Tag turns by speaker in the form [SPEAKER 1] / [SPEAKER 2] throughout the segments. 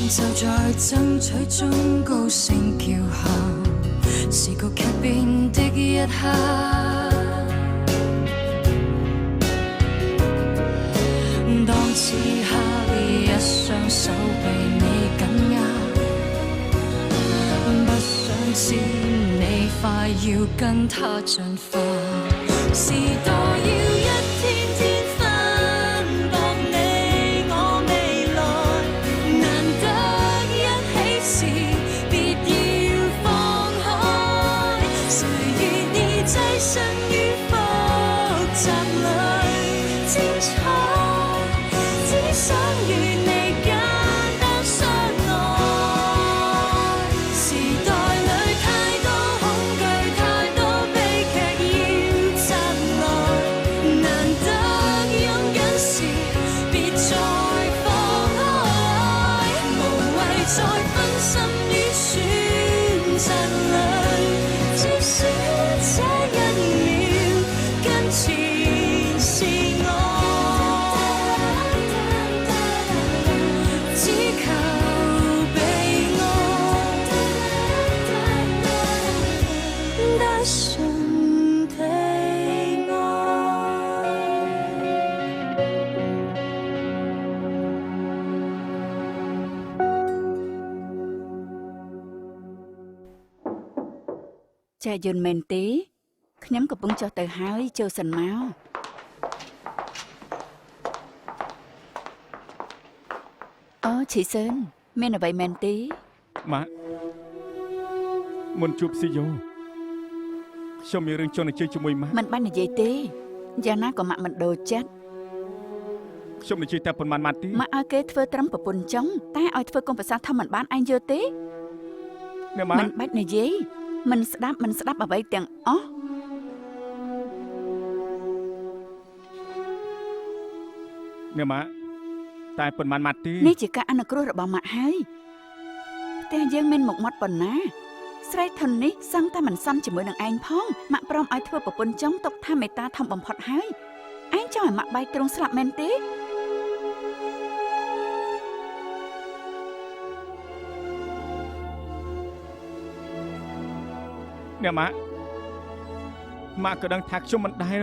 [SPEAKER 1] 就在爭取中高聲叫喊，是個劇變的一刻。當此刻一雙手被你緊握，不想知你快要跟他進化，時代要一天天分薄你我未來，難得一起時別要放開，誰願意躋身於複雜裏精彩，只想與你簡單相愛。時代裏太多恐懼，太多悲劇要摘來，難得擁緊時別再放開，無謂再分心於選擇裏，至少這一秒跟前是我。
[SPEAKER 2] ចាយន្តមែនទេខ្ញុំកំពុងចុះទៅហើយចូលសិនមកអូឈីសិនមានអ្វីមែនទេ
[SPEAKER 3] ម៉ាក់មុនជួបស៊ីយ៉ូខ្ញុំមានរឿងចង់និយាយជាមួយម៉ាក់
[SPEAKER 2] មិនបាច់និយាយទេយ៉ាងណាក៏ម៉ាក់មិនដូរចិត្ត
[SPEAKER 3] ខ្ញុំនិយាយតែប៉ុន្មានម៉ាត់ទេ
[SPEAKER 2] ម៉ាក់ឲ្យគេធ្វើត្រឹមប្រពន្ធចង់តែឲ្យធ្វើកុំប្រសាធំមិនបានឯងយល់ទេ
[SPEAKER 3] អ្នកម៉ាក់
[SPEAKER 2] មិនបាច់និយាយមិនស្ដាប់អ្វីទាំងអស់
[SPEAKER 3] អ្នកម៉ាក់តែប៉ុន្មានម៉ាត់ទេ
[SPEAKER 2] នេះជាការអនុគ្រោះរបស់ម៉ាក់ហើយផ្ទះយើងមានមុខមាត់ប៉ុណ្ណាស្រីធននេះសឹងតែមិនសមជាមួយនឹងឯងផងម៉ាក់ព្រមឲ្យធ្វើប្រពន្ធចង់ទុកថាមេត្តាធំបំផុតហើយឯងចង់ឲ្យម៉ាក់បែកទ្រង់ស្លាប់មែនទេ
[SPEAKER 3] អ្នកម៉ាក់ក៏ដឹងថាខ្ញុំមិនដែ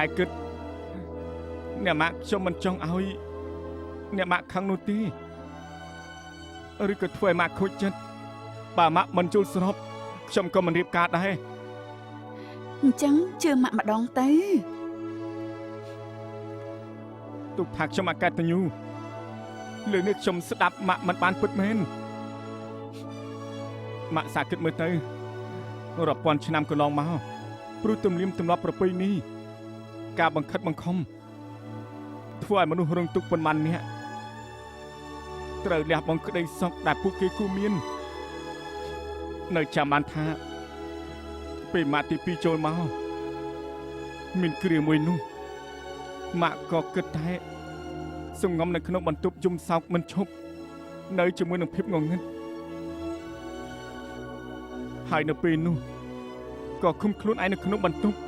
[SPEAKER 3] លគិតអ្នកម៉ាក់ខ្ញុំមិនចង់ឲ្យអ្នកម៉ាក់ខឹងនោះទេឬក៏ធ្វើឲ្យម៉ាក់ខូចចិត្តបើម៉ាក់មិនជុលស្របខ្ញុំក៏មិនរៀបការដែរ
[SPEAKER 2] អញ្ចឹងជឿម៉ាក់ម្ដងទៅ
[SPEAKER 3] ទុកថាខ្ញុំអកតញ្ញូលើនេះខ្ញុំស្ដាប់ម៉ាក់មិនបានពិតមែនម៉ាក់សាគិតមើលទៅរាប់ពាន់ឆ្នាំកន្លងមកព្រោះទំនៀមទម្លាប់ប្រពៃណីការបង្ខិតបង្ខំធ្វើឲ្យមនុស្សរងទុក្ខប៉ុន្មាននាក់ត្រូវលះបង់ក្តីសុខដែលពួកគេគូមាននៅចាំបានថាពេលម៉ាក់ទី2ចូលមកមានគ្រាមួយនោះម៉ាក់ក៏គិតតែសង្ងំនៅក្នុងបន្ទប់យំសោកមិនឈប់នៅជាមួយនឹងភាពងងឹតហើយនៅពេលនោះក៏ឃុំខ្លួនឯងនៅក្នុងបន្ទប់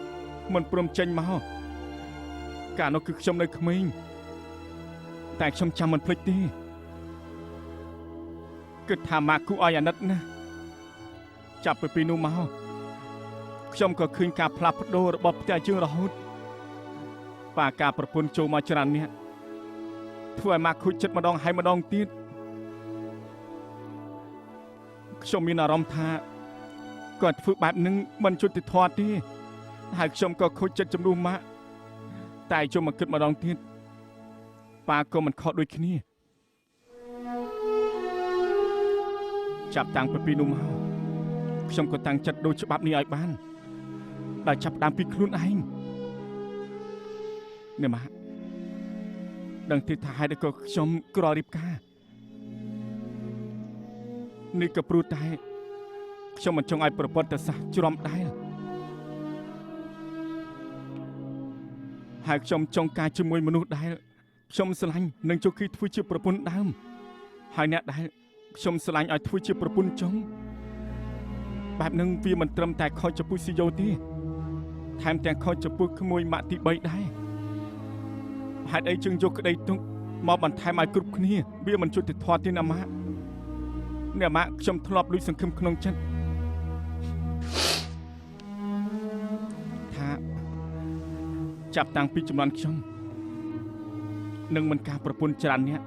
[SPEAKER 3] មិនព្រមចេញមកកាលនោះគឺខ្ញុំនៅក្មេងតែខ្ញុំចាំមិនភ្លេចទេគិតថាម៉ាក់គូឲ្យអាណិតណាស់ចាប់ពីនោះមកខ្ញុំក៏ឃើញការផ្លាស់ប្ដូររបស់ផ្ទះយើងរហូតប៉ាការប្រពន្ធចូលមកច្រើននេះធ្វើឲ្យម៉ាក់ខូចចិត្តម្ដងហើយម្ដងទៀតខ្ញុំមានអារម្មណ៍ថាគាត់ធ្វើបែបនឹងមិនយុត្តិធម៌ទេហើយខ្ញុំក៏ខូចចិត្តជំនួសម៉ាក់តែខ្ញុំមកគិតម្ដងទៀតប៉ាក៏មិនខុសដូចគ្នាចាប់តាំងពីនោះមកខ្ញុំក៏តាំងចិត្តដូរច្បាប់នេះឲ្យបានដែលចាប់តាមពីខ្លួនឯងអ្នកម៉ាក់ដឹងទេថាហេតុអីក៏ខ្ញុំក្ររៀបការនេះក៏ព្រោះតែខ្ញុំមិនចង់ឲ្យប្រពន្ធទៅសះជ្រាំដែរហើយខ្ញុំចង់ការជាមួយមនុស្សដែលខ្ញុំស្រឡាញ់នឹងជោគីធ្វើជាប្រពន្ធដើមហើយអ្នកដែលខ្ញុំស្រឡាញ់ឲ្យធ្វើជាប្រពន្ធចុងបែបនឹងវាមិនត្រឹមតែខុសចំពោះស៊ីយ៉ូទេ ថែមទាំងខុសចំពោះក្មួយម៉ាក់ទី3ដែរហេតុអីจึงយកក្តីទុកមកបន្ថែមឲ្យគ្រប់គ្នាវាមិនយុត្តិធម៌ទេណាម៉ាក់អ្នកម៉ាក់ខ្ញុំធ្លាប់លួចសង្ឃឹមក្នុងចិត្តថាចាប់តាំងពីចំនួនខ្ញុំនឹងមិនការប្រពន្ធច្រើនអ្នក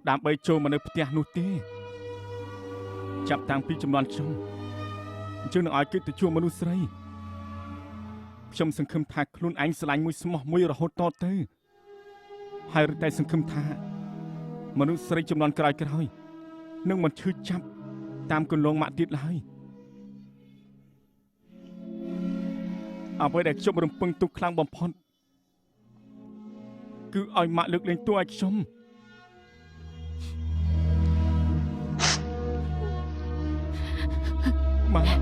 [SPEAKER 3] ដើម្បីចូលមកនៅផ្ទះនោះទេចាប់តាំងពីចំនួនខ្ញុំជឿនឹងឲ្យគេទៅជួបមនុស្សស្រីខ្ញុំសង្ឃឹមថាខ្លួនឯងស្រឡាញ់មួយស្មោះមួយរហូតតទៅហើយតែសង្ឃឹមថាមនុស្សស្រីចំនួនក្រោយនឹងមិនឈឺចាប់តាមគន្លងម៉ាក់ទៀតឡើយអ្វីដែលខ្ញុំរំពឹងទុកខ្លាំងបំផុតគឺឲ្យម៉ាក់លើកលែងតួឲ្យខ្ញុំម៉ាក់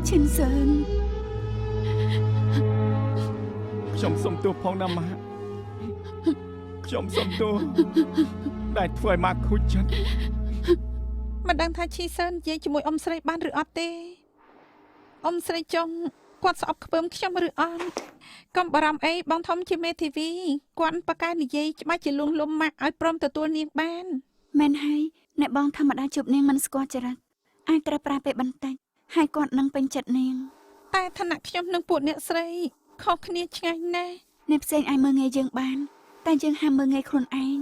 [SPEAKER 2] ឈិនសឺន
[SPEAKER 3] ខ្ញុំសុំទោសផងណាម៉ាក់ខ្ញុំសុំទោសដែលធ្វើឲ្យម៉ាក់ខូចចិត្ត
[SPEAKER 4] មិនដឹងថាឈីសឺននិយាយជាមួយអ៊ំស្រីបានឬអត់ទេអ៊ំស្រីចង់គាត់ស្អប់ខ្ពើមខ្ញុំឬអត់កុំបារម្ភអីបងធំជាមេធាវីគាត់ប៉ាកែនិយាយច្បាស់ជាលួងលំម៉ាក់ឲ្យព្រមទទួលនាងបាន
[SPEAKER 2] មែនហើយអ្នកបងធម្មតាជួបនាងមិនស្គាល់ចរិតអាចត្រូវប្រើពេលបន្តិចហើយគាត់នឹងពេញចិត្តនាង
[SPEAKER 4] តែឋានៈខ្ញុំនិងពួកអ្នកស្រីខុសគ្នាឆ្ងាយណាស់
[SPEAKER 2] អ្នកផ្សេងអាចមើលងាយយើងបានតែយើងហាមមើលងាយខ្លួនឯង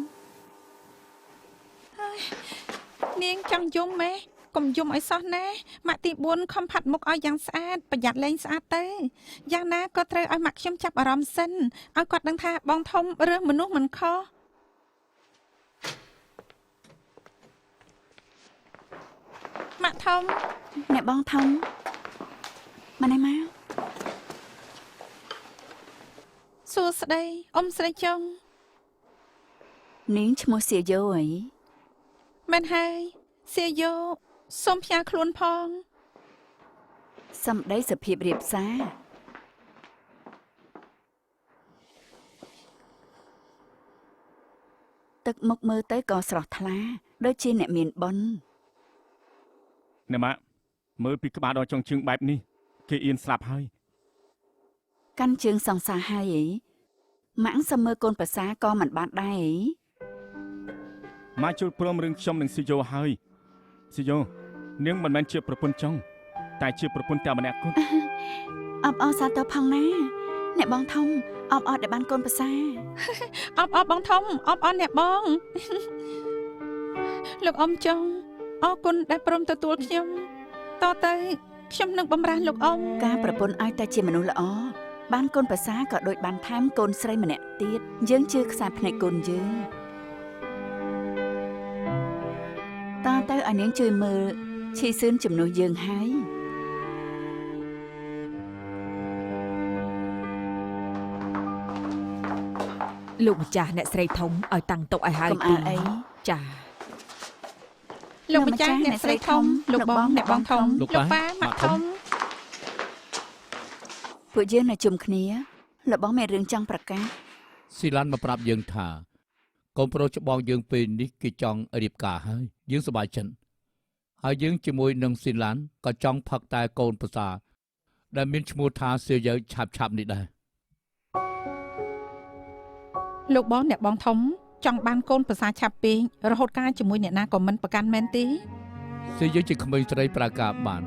[SPEAKER 4] នាងចង់យំម៉េះកុំយំឲ្យសោះណាម៉ាក់ទី4ខំផាត់មុខឲ្យយ៉ាងស្អាតប្រយ័ត្នលែងស្អាតទៅយ៉ាងណាក៏ត្រូវឲ្យម៉ាក់ខ្ញុំចាប់អារម្មណ៍សិនឲ្យគាត់ដឹងថាបងធំរើសមនុស្សមិនខុសម៉ាក់ធំ
[SPEAKER 2] អ្នកបងធំមកណែមក
[SPEAKER 4] សួស្ដីអ៊ំស្រីចុង
[SPEAKER 2] នាងឈ្មោះសៀយ៉ូអី
[SPEAKER 4] មែនហើយសៀយ៉ូសូមផ្ញើខ្លួនផង
[SPEAKER 2] សម្ដីសុភាពរៀបសារទឹកមុខមើលទៅក៏ស្រស់ថ្លាដូចជាអ្នកមានបុណ្យ
[SPEAKER 3] អ្នកម៉ាក់មើលពីក្បាលដល់ចុងជើងបែបនេះគេអៀនស្លាប់ហើយ
[SPEAKER 2] កាន់ជើងសង្សារហើយអីម៉ាក់សុំមើលកូនប្រសាក៏មិនបានដែរអី
[SPEAKER 3] ម៉ាក់ជួយព្រមរឿងខ្ញុំនឹងស៊ីយ៉ូហើយស៊ីយ៉ូនាងមិនមែនជាប្រពន្ធចុងតែជាប្រពន្ធតែម្នាក់គត់
[SPEAKER 2] អបអរសាទរផងណាអ្នកបងធំអបអរដែលបានកូនប្រសា
[SPEAKER 4] អបអរបងធំអបអរអ្នកបងលោកអ៊ំចុងអរគុណដែលព្រមទទួលខ្ញុំតទៅខ្ញុំនឹងបម្រើលោកអ៊ំ
[SPEAKER 2] ការប្រពន្ធឲ្យតែជាមនុស្សល្អបានកូនប្រសាក៏ដូចបានថែមកូនស្រីម្នាក់ទៀតយើងជឿខ្សែភ្នែកកូនយើងតទៅឲ្យនាងជួយមើលឈីសឿនជំនួសយើងហើយ
[SPEAKER 5] លោកម្ចាស់អ្នកស្រីធំឲ្យតាំងតុឲ្យហើយក
[SPEAKER 2] ុំអើអី
[SPEAKER 5] ចា
[SPEAKER 4] លោកម្ចាស់អ្នកស្រីធំលោកបងអ្នកបងធំលោកប៉ាម៉ាក់ធំ
[SPEAKER 2] ពួកយើងនៅជុំគ្នាលោកបងមានរឿងចង់ប្រកាស
[SPEAKER 6] ស៊ីឡានមកប្រាប់យើងថាកូនប្រុសច្បងយើងពេលនេះគេចង់រៀបការហើយយើងសប្បាយចិត្តហើយយើងជាមួយនឹងស៊ីឡានក៏ចង់ផឹកតែកូនប្រសាដែលមានឈ្មោះថាសៀយើឆាប់នេះដែរ
[SPEAKER 4] លោកបងអ្នកបងធំចង់បានកូនប្រសាឆាប់ពេករហូតកាលជាមួយអ្នកណាក៏មិនប្រកាន់មែនទេស
[SPEAKER 6] ៀយើជាក្មេងស្រីប្រើការបាន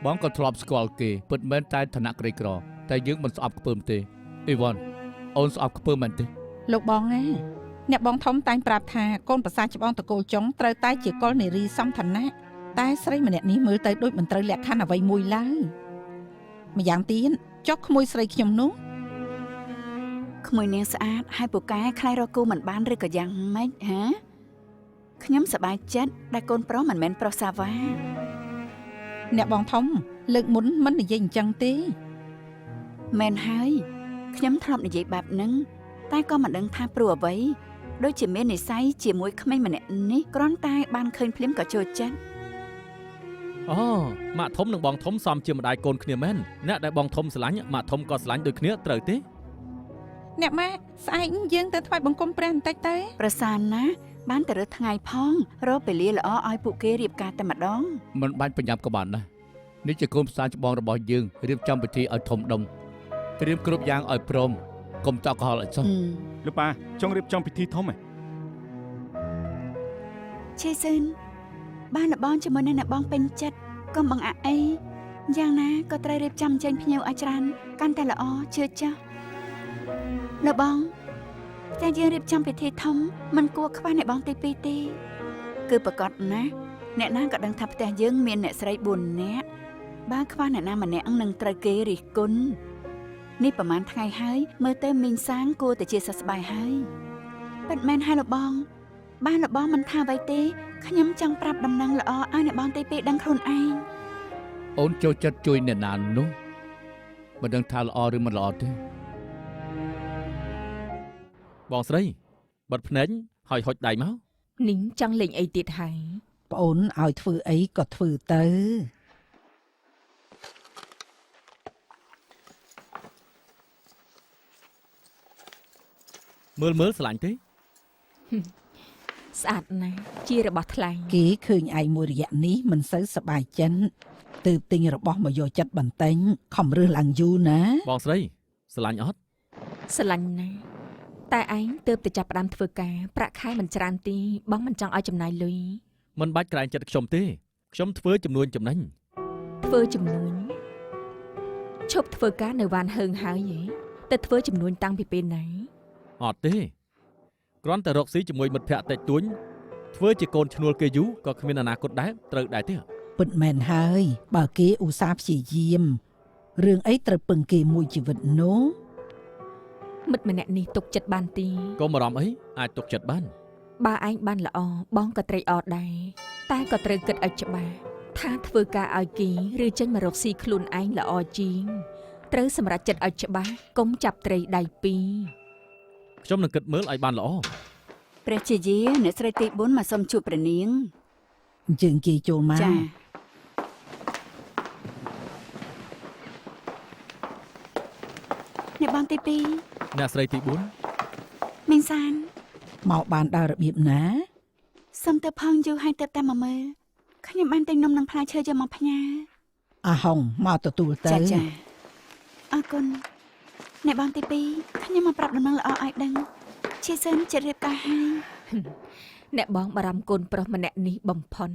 [SPEAKER 6] បងក៏ធ្លាប់ស្គាល់គេពិតមែនតែឋានៈក្រីក្រតែយើងមិនស្អប់ខ្ពើមទេអីវ៉ាន់អូនស្អប់ខ្ពើមមែនទេ
[SPEAKER 4] លោកបងណាអ្នកបងធំតែងប្រាប់ថាកូនប្រសាច្បងតកូលចុងត្រូវតែជាកុលនារីសំឋានៈតែស្រីម្នាក់នេះមើលទៅដូចមិនត្រូវលក្ខខណ្ឌអ្វីមួយឡើយម្យ៉ាងទៀតចុះក្មួយស្រីខ្ញុំនោះ
[SPEAKER 2] ក្មួយនាងស្អាតហើយពូកែខ្លាចរកគូមិនបានឬក៏យ៉ាងម៉េចហាខ្ញុំសប្បាយចិត្តដែលកូនប្រុសមិនមែនប្រុសសាវ៉ា
[SPEAKER 4] អ្នកបងធំលើកមុនមិននិយាយអញ្ចឹងទេ
[SPEAKER 2] មែនហើយខ្ញុំធ្លាប់និយាយបែបហ្នឹងតែក៏មិនដឹងថាព្រោះអ្វីដូចជាមាននិស្ស័យជាមួយក្មេងម្នាក់នេះគ្រាន់តែបានឃើញភ្លាមក៏ចូលចិត្ត
[SPEAKER 7] អូម៉ាក់ធំនិងបងធំសមជាម្ដាយកូនគ្នាមែនអ្នកដែលបងធំស្រឡាញ់ម៉ាក់ធំក៏ស្រឡាញ់ដូចគ្នាត្រូវទេ
[SPEAKER 4] អ្នកម៉ាក់ស្អែកយើងទៅថ្វាយបង្គំព្រះបន្តិចទៅ
[SPEAKER 2] ប្រសានណាបានតែរើសថ្ងៃផងរកពេលលាល្អឲ្យពួកគេរៀបការតែម្ដង
[SPEAKER 6] មិនបាច់ប្រញាប់ក៏បានដែរ នេះជាកូនប្រសាច្បងរបស់យើងរៀបចំពិធីឲ្យធំដុំត្រៀមគ្រប់យ៉ាងឲ្យព្រមកុំតក់កុហលឲ្យសោះ
[SPEAKER 3] លោកប៉ាចង់រៀបចំពិធីធំហ៎
[SPEAKER 2] ឆេស៊ឺនបានលបងជាមួយនឹងអ្នកបងពេញចិត្តកុំបង្អាក់អីយ៉ាងណាក៏ត្រូវរៀបចំចេញភ្ញៀវឲ្យច្រើនកាន់តែល្អជឿចាស់លបងតែយើងរៀបចំពិធីធំមិនគួរខ្វះអ្នកបងទី2ទេគឺប្រកាសណាស់អ្នកណាក៏ដឹងថាផ្ទះយើងមានអ្នកស្រី4នាក់បើខ្វះអ្នកណាម្នាក់នឹងត្រូវគេរិះគន់នេះប្រហែលថ្ងៃហើយមើលទៅមីងសាងគួរតែជាសះស្បើយហើយពិតមែនហើយលបងបានលបងមិនថាអ្វីទេខ្ញុំចង់ប្រាប់ដំណឹងល្អឲ្យអ្នកបងទី2ដឹងខ្លួនឯង
[SPEAKER 6] អូនចូលចិត្តជួយអ្នកណានោះមិនដឹងថាល្អឬមិនល្អទេ
[SPEAKER 7] បងស្រីបិទភ្នែកហើយហុចដៃមក
[SPEAKER 5] នាងចង់លេងអីទៀតហើយ
[SPEAKER 8] ប្អូនឲ្យធ្វើអីក៏ធ្វើទៅ
[SPEAKER 7] មើលស្រឡាញ់ទេ
[SPEAKER 5] ស្អាតណាស់ជារបស់ថ្លៃ
[SPEAKER 8] គេឃើញឯងមួយរយៈនេះមិនសូវសប្បាយចិត្តទើបទិញរបស់មកយកចិត្តបន្ទែងខំរើសឡើងយូរណា
[SPEAKER 7] បងស្រីស្រឡាញ់អត់
[SPEAKER 5] ស្រឡាញ់ណាស់តែឯងទើបតែចាប់ផ្ដើមធ្វើការប្រាក់ខែមិនច្រើនទេបងមិនចង់ឲ្យចំណាយលុយ
[SPEAKER 7] មិនបាច់ក្រែងចិត្តខ្ញុំទេខ្ញុំធ្វើចំនួនចំណេញ
[SPEAKER 5] ធ្វើចំនួនឈប់ធ្វើការនៅវ៉ានហើងហើយតែធ្វើចំនួនតាំងពីពេលណា
[SPEAKER 7] អត់ទេគ្រាន់តែរកស៊ីជាមួយមិត្តភ័ក្តិតិចតួចធ្វើជាកូនឈ្នួលគេយូរក៏គ្មានអនាគតដែរត្រូវដែរទេ
[SPEAKER 8] ពិតមែនហើយបើគេឧស្សាហ៍ព្យាយាមរឿងអីត្រូវពឹងគេមួយជីវិតនោះ
[SPEAKER 5] មិត្តម្នាក់នេះទុកចិត្តបានទី
[SPEAKER 7] កុំអារម្មណ៍អីអាចទុកចិត្តបាន
[SPEAKER 5] បើឯងបានល្អបងក៏ត្រេកអរដែរតែក៏ត្រូវគិតឲ្យច្បាស់ថាធ្វើការឲ្យគេឬចេញមករកស៊ីខ្លួនឯងល្អជាងត្រូវសម្រេចចិត្តឲ្យច្បាស់កុំចាប់ត្រីដៃពីរ
[SPEAKER 7] ខ្ញុំនឹងគិតមើលឲ្យបានល្អ
[SPEAKER 2] ព្រះជាយាអ្នកស្រីទី4មកសុំជួបព្រះនាង
[SPEAKER 8] យើងគេចូលមក
[SPEAKER 2] ចាអ្នកបងទី
[SPEAKER 7] អ្នកស្រីទី
[SPEAKER 2] 2មីងសាន
[SPEAKER 8] មកបានដល់របៀបណា
[SPEAKER 2] សុំទៅផងយូរហើយទៅតែមកមើលខ្ញុំបានទិញនំនឹងផ្លែឈើយកមកផ្ញើ
[SPEAKER 8] អាហុងមកទទួលទៅ
[SPEAKER 2] ចាចាអរគុណអ្នកបងទី2ខ្ញុំមកប្រាប់ដំណឹងល្អឲ្យដឹងឈីស៊ិនចិត្តរៀបការហើយ
[SPEAKER 5] អ្នកបងបារម្ភកូនប្រុសម្នាក់នេះបំផុត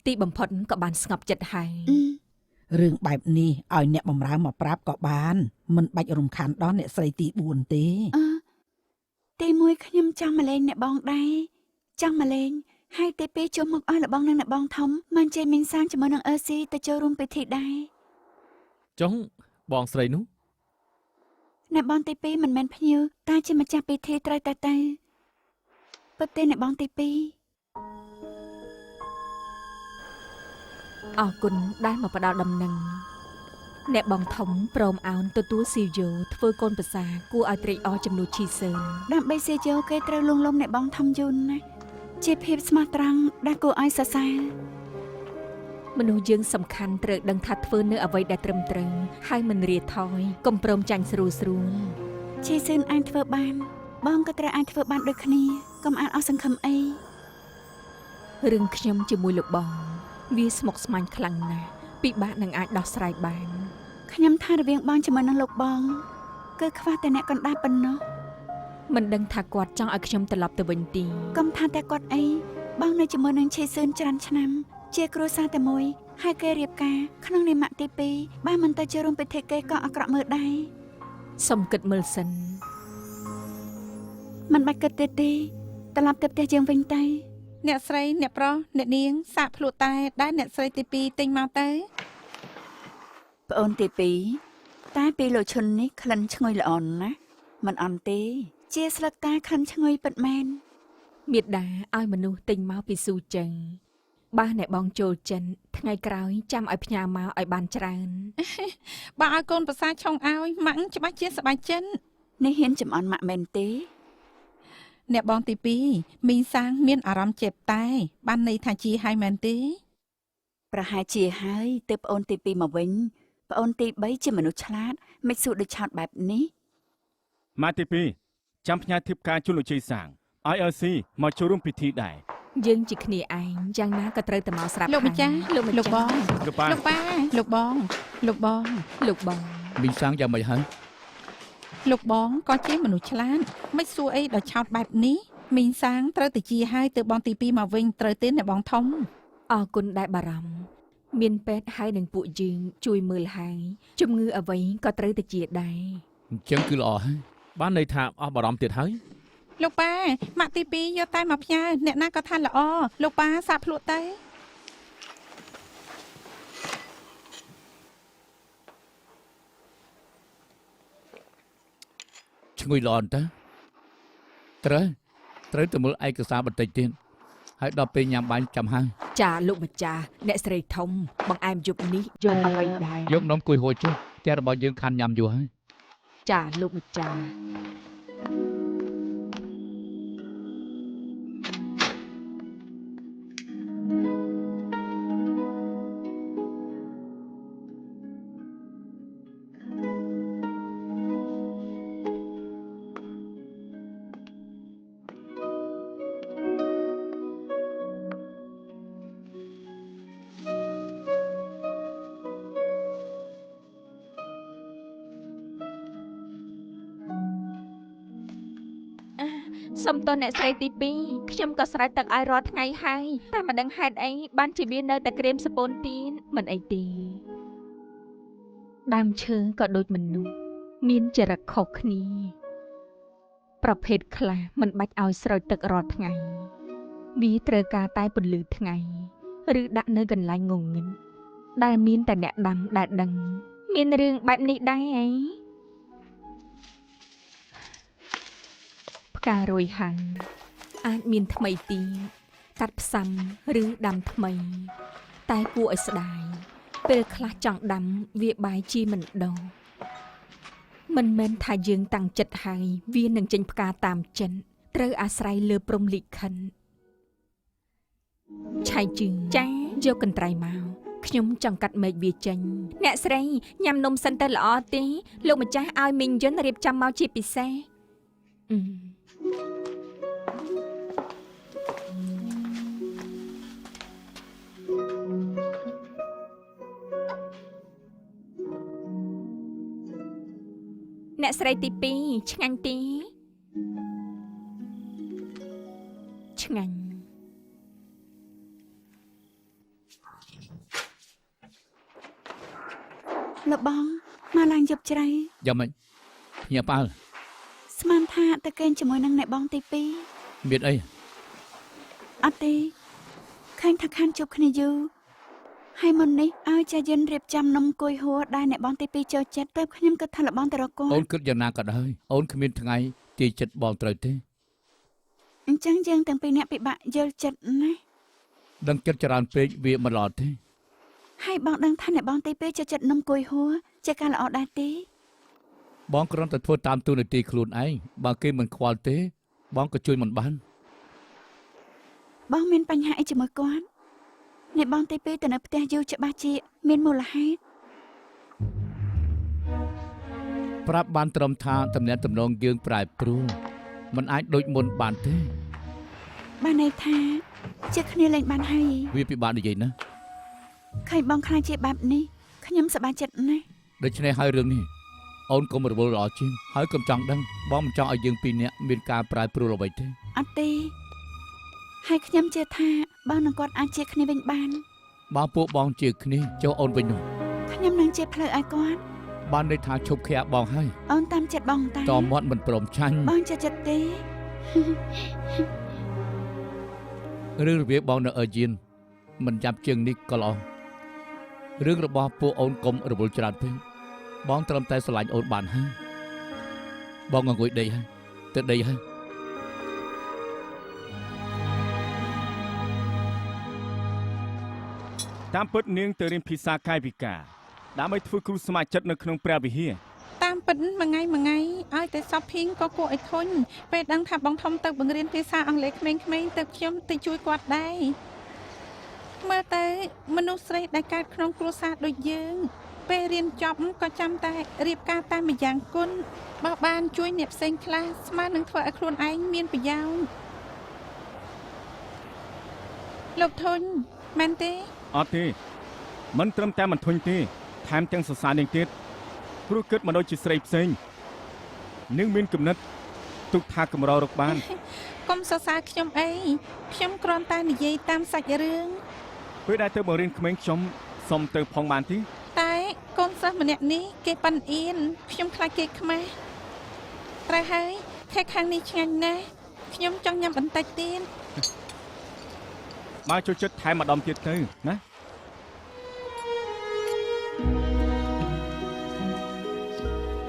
[SPEAKER 5] ទីបំផុតក៏បានស្ងប់ចិត្តហើយ
[SPEAKER 8] រឿងបែបនេះឲ្យអ្នកបម្រើមកប្រាប់ក៏បានមិនបាច់រំខានដល់អ្នកស្រីទី4ទេ
[SPEAKER 2] ទី1ខ្ញុំចង់មកលេងអ្នកបងដែរចង់មកលេងហើយទី2ចូលមកឲ្យលបងនិងអ្នកបងធំមិនចេះមីងសាងជាមួយនឹងអឺស៊ីទៅចូលរួមពិធីដែរ
[SPEAKER 7] 4ចុងបងស្រីនោះ
[SPEAKER 2] អ្នកបងទី2មិនមែនភ្ញៀវតែជាម្ចាស់ពិធីត្រូវតែទៅពិតទេអ្នកបងទី2
[SPEAKER 5] អរគុណដែលមកផ្ដល់ដំណឹងអ្នកបងធំព្រមអោនទទួលស៊ីយោធ្វើកូនប្រសាគួរឲ្យត្រេកអរចំនួនឈីសឺន
[SPEAKER 2] ដើម្បីសៀយោគេត្រូវលួងលោមអ្នកបងធំយូរណាស់ជាភាពស្មោះត្រង់ដែលគួរឲ្យសរសើរ
[SPEAKER 5] មនុស្សយើងសំខាន់ត្រូវដឹងថាធ្វើនៅអ្វីដែលត្រឹមត្រូវហើយមិនរាថយកុំព្រមចាញ់ស្រួល
[SPEAKER 2] ឈីស៊ឿនអាចធ្វើបានបងក៏ត្រូវអាចធ្វើបានដូចគ្នាកុំអាចអស់សង្ឃឹមអី
[SPEAKER 5] រឿងខ្ញុំជាមួយលោកបងវាស្មុគស្មាញខ្លាំងណាស់ពិបាកនឹងអាចដោះស្រាយបាន
[SPEAKER 2] ខ្ញុំថារវាងបងជាមួយនឹងលោកបងគឺខ្វះតែអ្នកកណ្ដាលប៉ុណ្ណោះ
[SPEAKER 5] មិនដឹងថាគាត់ចង់ឲ្យខ្ញុំត្រឡប់ទៅវិញទេ
[SPEAKER 2] កុំថាតែគាត់អីបងនៅជាមួយនឹងឈីស៊ឿនច្រើនឆ្នាំជាគ្រួសារតែមួយហើយគេរៀបការក្នុងនាមទី2បើមិនទៅចូលរួមពិធីគេក៏អាក្រក់មើលដែរ
[SPEAKER 5] សុំគិតមើលសិន
[SPEAKER 2] មិនបាច់គិតទេត្រឡប់ទៅផ្ទះយើងវិញទៅ
[SPEAKER 4] អ្នកស្រីអ្នកប្រុសអ្នកនាងសាកភ្លក់តែដែលអ្នកស្រីទី2ទិញមកទៅ
[SPEAKER 2] ប្អូនទី2តែពីលោកឈុននេះក្លិនឈ្ងុយល្អណាស់មិនអន់ទេជាស្លឹកតែក្លិនឈ្ងុយពិតមែន
[SPEAKER 5] មេដាឲ្យមនុស្សទិញមកពីស៊ូចឹងបើអ្នកបងចូលចិនថ្ងៃក្រោយចាំឲ្យផ្ញើមកឲ្យបានច្រើន
[SPEAKER 4] បើឲ្យកូនប្រសាឆុងឲ្យម៉ាក់ច្បាស់ជាសប្បាយចិត្ត
[SPEAKER 2] នេះហ៊ានចំអន់ម៉ាក់មែនទេ
[SPEAKER 4] អ្នកបងទី2មីងសាងមានអារម្មណ៍ចេបតែបានន័យថាជាហើយមែនទេ
[SPEAKER 2] ប្រហែលជាហើយទើបប្អូនទី2មកវិញប្អូនទី3ជាមនុស្សឆ្លាតមិនស៊ូដូចឆោតបែបនេះ
[SPEAKER 3] ម៉ាទី2ចាំផ្ញើធៀបការជូនលោកជ័យសាងឲ្យអឺស៊ីមកចូលរួមពិធីដែរ
[SPEAKER 5] យើងជាគ្នាឯងយ៉ាងណាក៏ត្រូវតែមកស្រាប់
[SPEAKER 4] លោកម្ចាស់
[SPEAKER 5] លោកម្ចាស់
[SPEAKER 4] លោកបង
[SPEAKER 3] កប៉ា
[SPEAKER 4] លោកប៉ាលោកបងលោកបង
[SPEAKER 5] លោកបង
[SPEAKER 6] មីងសាំងយ៉ាងម៉េចហើយ
[SPEAKER 4] លោកបងក៏ជាមនុស្សឆ្លាតមិនសួរអីដល់ឆោតបែបនេះមីងសាងត្រូវតែជាហើយទៅបងទី2មកវិញត្រូវទេអ្នកបងធំ
[SPEAKER 5] អរគុណដែលបារម្ភមានពេទ្យហើយនឹងពួកយើងជួយមើលហើយជំងឺអ្វីក៏ត្រូវតែជាដែរ
[SPEAKER 6] អញ្ចឹងគឺល្អហើយ
[SPEAKER 7] បានន័យថាអស់បារម្ភទៀតហើយ
[SPEAKER 4] លោកប៉ាម៉ាក់ទី2យកតែមកផ្ញើអ្នកណាក៏ថាល្អលោកប៉ាសាកភ្លក់ទៅ
[SPEAKER 6] ឈ្ងុយល្អតើត្រូវទៅមើលឯកសារបន្តិចទៀតហើយដល់ពេលញ៉ាំបាញ់ចាំហើយ
[SPEAKER 5] ចាលោកម្ចាស់អ្នកស្រីធំបងអែមយប់នេះយកអ្វីដែរ
[SPEAKER 6] យកនំគួយហួចចុះផ្ទះរបស់យើងខាន់ញ៉ាំយូរហើយ
[SPEAKER 5] ចាលោកម្ចាស់
[SPEAKER 9] សុំទោសអ្នកស្រីទី2ខ្ញុំក៏ស្រែកទឹកឲ្យរាល់ថ្ងៃហើយតែមិនដឹងហេតុអីបានជាវានៅតែក្រៀមសពូនទៀតមិនអីទេដើមឈើក៏ដូចមនុស្សមានចរិតខុសគ្នាប្រភេទខ្លះមិនបាច់ឲ្យស្រោចទឹករាល់ថ្ងៃវាត្រូវការតែពន្លឺថ្ងៃឬដាក់នៅកន្លែងងងឹតដែលមានតែអ្នកដាំដែលដឹងមានរឿងបែបនេះដែរអីផ្ការរួយហាន់
[SPEAKER 5] អាចមានថ្មីទីកាត់ផ្សំឬដាំថ្មីតែគួរឲ្យស្ដាយពេលខ្លះចង់ដាំវាបាយជាមិនដងមិនមែនថាយើងតាំងចិត្តហើយវានឹងចេញផ្កាតាមចិនត្រូវអាស្រ័យលើព្រំលិខិនឆៃជឹងចាយកកន្ត្រៃមកខ្ញុំចង់កាត់មែកវាចេញអ្នកស្រីញ៉ាំនំសិនទៅល្អទេលោកម្ចាស់ឲ្យមីងយុនរៀបចំមកជាពិសេសអ្នកស្រីទី2ឆ្ងាញ់ទេឆ្ងាញ់
[SPEAKER 2] លោកបងមកឡើងយប់ជ្រៅ
[SPEAKER 6] យ៉ាងម៉េចញ៉ាំប៉ាល់
[SPEAKER 2] ស្មានថាទៅគេងជាមួយនឹងអ្នកបងទី
[SPEAKER 6] មានអី
[SPEAKER 2] 2អត់ទេឃើញថាខានជួបគ្នាយូរហើយមុននេះឲ្យចាយិនរៀបចំនំគួយហួរដែលអ្នកបងទី 2ចូលចិត្តទៅខ្ញុំគិតថាលោកបងទៅរកគាត់
[SPEAKER 6] អូនគិតយ៉ាងណាក៏ដោយអូនគ្មានថ្ងៃទាយចិត្តបងត្រូវទេ
[SPEAKER 2] អញ្ចឹងយើងទាំងពីរអ្នកពិបាកយល់ចិត្តណាស់
[SPEAKER 6] ដឹងចិត្តច្រើនពេកវាមិនល្អទេ
[SPEAKER 2] ហើយបងដឹងថាអ្នកបងទី 2ចូលចិត្តនំគួយហួរជាការល្អដែរទេ
[SPEAKER 6] បងគ្រាន់តែធ្វើតាមទូនាទីខ្លួនឯងបើគេមិនខ្វល់ទេបងក៏ជួយមិនបាន
[SPEAKER 2] បងមានបញ្ហាអីជាមួយគាត់អ្នកបងទី 2ទៅនៅផ្ទះយូរច្បាស់ជាមានមូលហេតុ
[SPEAKER 6] ប្រាប់បានត្រឹមថាតំណែងតំណងយើងប្រែប្រួលមិនអាចដូចមុនបានទេ
[SPEAKER 2] បានន័យថាជាគ្នាលែងបានហើយ
[SPEAKER 6] វាពិបាកនិយាយណា
[SPEAKER 2] ឃើញបងខ្លាចជាបែបនេះខ្ញុំសប្បាយចិត្តណាស់
[SPEAKER 6] ដូច្នេះហើយរឿងនេះអូនកុំរវល់ល្អជាងហើយកុំចង់ដឹងបងមិនចង់ឲ្យយើងពីរនាក់មានការប្រែប្រួលអ្វីទេ
[SPEAKER 2] អត់ទេហើយខ្ញុំជឿថាបងនឹងគាត់អាចជាគ្នាវិញបាន
[SPEAKER 6] បើពួកបងជាគ្នាចូលអូនវិញនោះ
[SPEAKER 2] ខ្ញុំនឹងជាផ្លូវឲ្យគាត់
[SPEAKER 6] បានន័យថាឈប់ខាក់បងហើយ
[SPEAKER 2] អូនតាមចិត្តបងតា
[SPEAKER 6] តមាត់មិនព្រមចាញ់
[SPEAKER 2] បងចេះចិត្តទេ
[SPEAKER 6] រឿងរបៀបបងនៅអឺយៀនមិនចាប់ជើងនេះក៏ល្អរឿងរបស់ពួកអូនកុំរវល់ច្រើនពេកបងត្រឹមតែស្រឡាញ់អូនបានហើយបងអង្គុយដេកហើយទៅដេកហើយ
[SPEAKER 3] តាមពិតនាងទៅរៀនភាសាកាយវិការដើម្បីធ្វើគ្រូសមាជិកនៅក្នុងព្រះវិហារ
[SPEAKER 4] តាមពិតមួយថ្ងៃឲ្យតែសពភីងក៏គួរឲ្យធុញពេលដឹងថាបងធំទៅបង្រៀនភាសាអង់គ្លេសក្មេងៗទៅខ្ញុំទៅជួយគាត់ដែរមើលទៅមនុស្សស្រីដែលកើតក្នុងគ្រួសារដូចយើងពេលរៀនចប់ក៏ចាំតែរៀបការតាមម្យ៉ាងគុណបើបានជួយអ្នកផ្សេងខ្លះស្មើនឹងធ្វើឲ្យខ្លួនឯងមានប្រយោជន៍ លោកធុញមែនទេ
[SPEAKER 3] អត់ទេមិនត្រឹមតែមិនធុញទេថែមទាំងសរសើរនាងទៀតព្រោះគិតមកដូចជាស្រីផ្សេងនាងមានគំនិតទុកថាកម្ររកបានក
[SPEAKER 4] ុំសរសើរខ្ញុំអីខ្ញុំគ្រាន់តែនិយាយតាមសាច់រឿង
[SPEAKER 3] ពេលដែលទៅបង្រៀនក្មេងខ្ញុំសុំទៅផងបានទេ
[SPEAKER 4] តែកូនសិស្សម្នាក់នេះគេប៉ិនអៀនខ្ញុំខ្លាចគេខ្មាស់ត្រូវហើយខែខាងនេះឆ្ងាញ់ណាស់ខ្ញុំចង់ញ៉ាំបន្តិចទៀត
[SPEAKER 3] មកចូលចិត្តថែមម្ដងទៀតទៅណា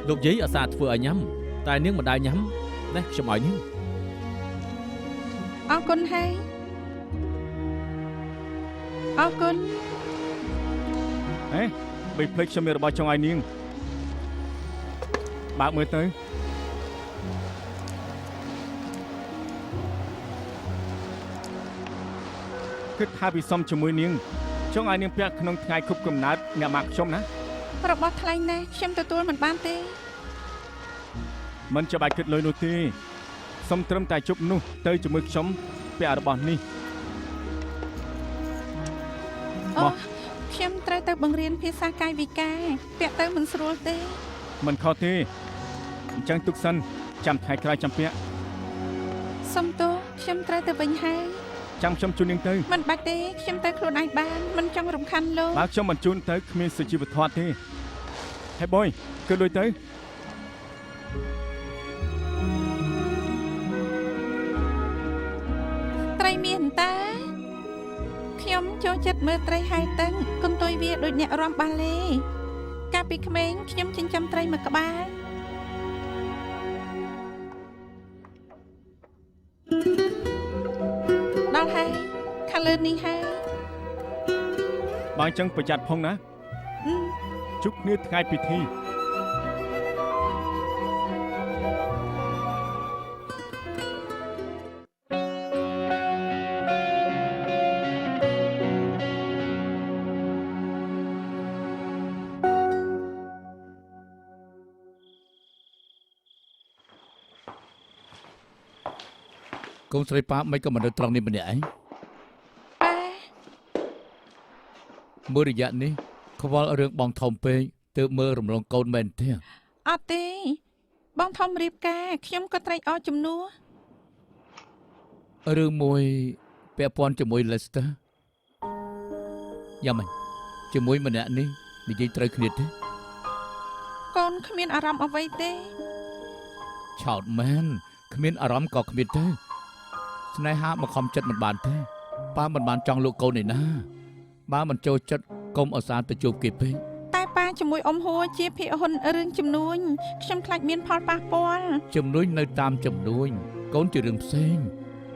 [SPEAKER 7] លោកយាយអាសាធ្វើឲ្យញ៉ាំតែនាងមិនដែលញ៉ាំនេះខ្ញុំឲ្យនាង
[SPEAKER 4] អរគុណហើយអរគុណ
[SPEAKER 3] ហេបីភ្លេចខ្ញុំមានរបស់ចង់ឲ្យនាងបើកមើលទៅគិតថាវិសមជាមួយនាងចង់ឲ្យនាងពាក់ក្នុងថ្ងៃខុបកំណើតអ្នកម៉ាក់ខ្ញុំណា
[SPEAKER 4] របស់ថ្លៃណាស់ខ្ញុំទទួលមិនបានទេ
[SPEAKER 3] មិនចាំបាច់គិតលុយនោះទេសុំត្រឹមតែជប់នោះទៅជាមួយខ្ញុំពាក់របស់នេះ
[SPEAKER 4] អូខ្ញុំត្រូវទៅបង្រៀនភាសាកាយវិការពាក់ទៅមិនស្រួលទេ
[SPEAKER 3] មិនខុសទេអញ្ចឹងទុកសិនចាំថ្ងៃក្រោយចាំពាក់
[SPEAKER 4] សុំទោសខ្ញុំត្រូវទៅវិញហើយ
[SPEAKER 3] ចាំខ្ញុំជូននាងទៅ
[SPEAKER 4] មិនបាច់ទេខ្ញុំទៅខ្លួនឯងបានមិនចង់រំខានលោក
[SPEAKER 3] បើខ្ញុំមិនជូនទៅគ្មានសុជីវធម៌ទេហើយបុយគឺលុយទៅ
[SPEAKER 4] ត្រីមានតាខ្ញុំចូលចិត្តមើលត្រីហើយតឹងកុំទុយវាដូចអ្នករាំបាលេកាលពីក្មេងខ្ញុំចិញ្ចឹមត្រីមួយក្បាលដល់ហើយខាងលើនេះហើយ
[SPEAKER 3] បើអញ្ចឹងប្រយ័ត្នផងណាជួបគ្នាថ្ងៃពិធី
[SPEAKER 6] កូនស្រីប៉ាមិនក៏មិននៅត្រង់នេះម្នាក់ឯង
[SPEAKER 4] ប៉ា
[SPEAKER 6] មួយរយៈនេះខ្វល់រឿងបងធំពេកទើបមើលរំលងកូនមែនទេ
[SPEAKER 4] អត់ទេបងធំរៀបការខ្ញុំក៏ត្រេកអរជំនួស
[SPEAKER 6] រឿងមួយពាក់ព័ន្ធជាមួយ Lester យ៉ាងម៉េចជាមួយម្នាក់នេះនិយាយត្រូវគ្នាទេ
[SPEAKER 4] កូនគ្មានអារម្មណ៍អ្វីទេ
[SPEAKER 6] ឆោតមែនគ្មានអារម្មណ៍ក៏គ្មានទេស្នេហាមកខំចិត្តមិនបានទេប៉ាមិនបានចង់លូកកូនឯណាបើមិនចូលចិត្តកុំអសាទៅជួបគេពេក
[SPEAKER 4] តែប៉ាជាមួយអ៊ំហួរជាភាគហ៊ុនរឿងជំនួញខ្ញុំខ្លាចមានផលប៉ះពាល់
[SPEAKER 6] ជំនួយនៅតាមជំនួយកូនជារឿងផ្សេង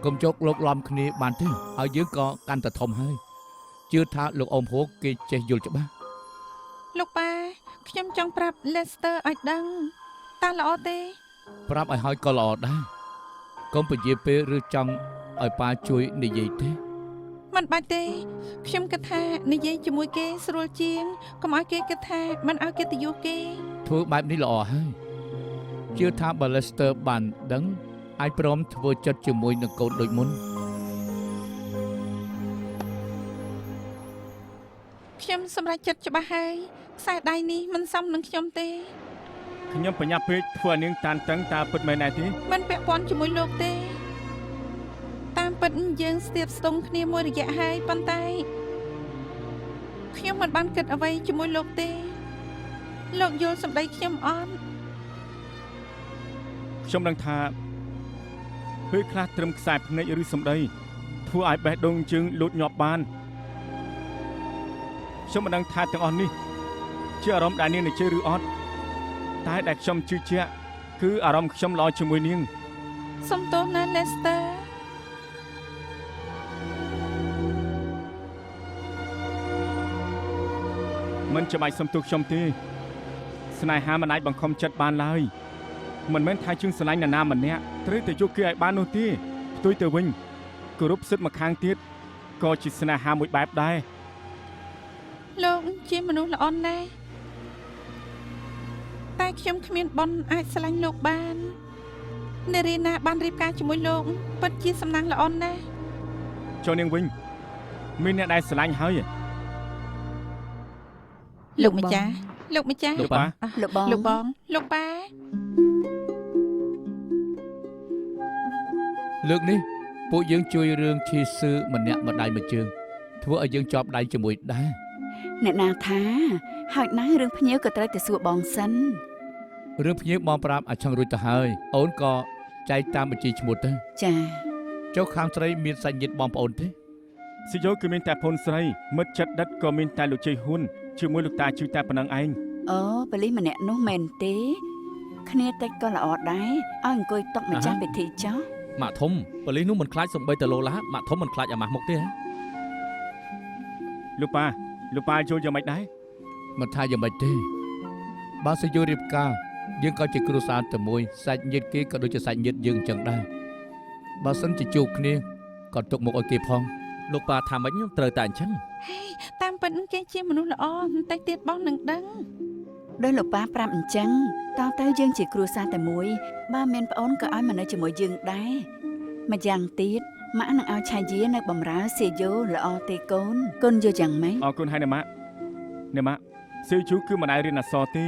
[SPEAKER 6] កុំជោគលោកលំគ្នាបានទេហើយយើងក៏កាន់តែធំហើយជឿថាលោកអ៊ំហួរគេចេះយល់ច្បាស់
[SPEAKER 4] លោកប៉ាខ្ញុំចង់ប្រាប់ Lester ឲ្យដឹងតើល្អទេ
[SPEAKER 6] ប្រាប់ឲ្យហើយក៏ល្អដែរកុំពជាពេលឬចង់ឲ្យប៉ាជួយនិយាយទេ
[SPEAKER 4] មិនបាច់ទេខ្ញុំគិតថានិយាយជាមួយគេស្រួលជាងកុំឲ្យគេគិតថាមិនឲ្យកិត្តិយសគេ
[SPEAKER 6] ធ្វើបែបនេះល្អហើយជឿថាបើ Lester បានដឹងអាចព្រមធ្វើចិត្តជាមួយនឹងកូនដូចមុន
[SPEAKER 4] ខ្ញុំសម្រេចចិត្តច្បាស់ហើយខ្សែដៃនេះមិនសមនឹងខ្ញុំទេ
[SPEAKER 3] ខ្ញុំបញ្ញាប់ពេកធ្វើឲ្យនាងតានតឹងតើពិតមែនដែរទេ
[SPEAKER 4] មិនពាក់ព័ន្ធជាមួយលោកទេតាមពិតយើងស្ទាបស្ទង់គ្នាមួយរយៈហើយប៉ុន្តែខ្ញុំមិនបានគិតអ្វីជាមួយលោកទេលោកយល់សម្ដីខ្ញុំអត់
[SPEAKER 3] ខ្ញុំដឹងថាពេលខ្លះត្រឹមខ្សែភ្នែកឬសម្ដីធ្វើឲ្យបេះដូងជើងលូតញាប់បានខ្ញុំមិនដឹងថាទាំងអស់នេះជាអារម្មណ៍ដែលនាងនឹងជឿឬអត់តែដែលខ្ញុំជឿជាក់គឺអារម្មណ៍ខ្ញុំល្អជាមួយនាង
[SPEAKER 4] សុំទោសណា Lester
[SPEAKER 3] មិនចាំបាច់សុំទោសខ្ញុំទេស្នេហាមិនអាចបង្ខំចិត្តបានឡើយមិនមែនថាយើងស្រឡាញ់នរណាម្នាក់ត្រូវតែយកគេឲ្យបាននោះទេផ្ទុយទៅវិញគោរពសិទ្ធិមកខាងទៀតក៏ជាស្នេហាមួយបែបដែរ
[SPEAKER 4] លោកជាមនុស្សល្អណាស់តែខ្ញុំគ្មានបុណ្យអាចស្រឡាញ់លោកបាននារីណាបានរៀបការជាមួយលោកពិតជាសំណាងល្អណាស់
[SPEAKER 3] ចូលនាងវិញ មានអ្នកដែលស្រឡាញ់ហើយ
[SPEAKER 4] លោកម្ចាស់លោកម្ចាស់
[SPEAKER 3] លោកប៉ា
[SPEAKER 2] លោកបង
[SPEAKER 4] លោកបងលោកប៉ា
[SPEAKER 6] លើកនេះពួកយើងជួយរឿងឈីសឺម្នាក់ម្ដាយមួយជើងធ្វើឲ្យយើងជាប់ដៃជាមួយដែរ
[SPEAKER 2] អ្នកណាថាហើយណារឿងភ្ញៀវក៏ត្រូវទៅសួរបងសិន
[SPEAKER 6] រឿងភ្ញៀវបងប្រាប់ឲ្យឆឹងរួចទៅហើយអូនក៏ចែកតាមបញ្ជីឈ្មោះទៅ
[SPEAKER 2] ចា
[SPEAKER 6] ចុះខាងស្រីមានសាច់ញាតិបងប្អូនទេ
[SPEAKER 3] ស៊ីយ៉ូគឺមានតែផូនស្រីមិត្តចិត្តដិតក៏មានតែលោកជ័យហ៊ុនជាមួយលោកតាជួយតែប៉ុណ្ណឹងឯង
[SPEAKER 2] អូប៉ូលីសម្នាក់នោះមែនទេគ្នាតិចក៏ល្អដែរឲ្យអង្គុយតុកម្ចាស់ពិធីចុះ
[SPEAKER 7] ម៉ាក់ធំប៉ូលីសនោះមិនខ្លាចសំបីតឡូឡាម៉ាក់ធំមិនខ្លាចអាម៉ាស់មុខទេហ៎
[SPEAKER 3] លោកប៉ាយល់យ៉ាងម៉េចដែរ
[SPEAKER 6] មិនថាយ៉ាងម៉េចទេបើសិនយករៀបការយើងក៏ជាគ្រួសារតែមួយសាច់ញាតិគេក៏ដូចជាសាច់ញាតិយើងចឹងដែរបើសិនជាជួបគ្នាក៏ទុកមុខឲ្យគេផង
[SPEAKER 7] លោកប៉ាថាម៉េចត្រូវតែអញ្ចឹង
[SPEAKER 4] តាមពិតគេជាមនុស្សល្អបន្តិចទៀតបងនឹងដឹង
[SPEAKER 2] ដោយលោកប៉ាប្រាប់អញ្ចឹងតើទៅយើងជាគ្រួសារតែមួយបើមានប្អូនក៏ឲ្យមកនៅជាមួយយើងដែរម្យ៉ាងទៀតម៉ាក់នឹងឲ្យឆាយានៅបំរើសៀយ៉ូល្អទេកូនកូនយល់យ៉ាងម៉េច
[SPEAKER 3] អរគុណហើយណាម៉ាក់ស៊ីជូគឺមិនដែលរៀនអក្សរទេ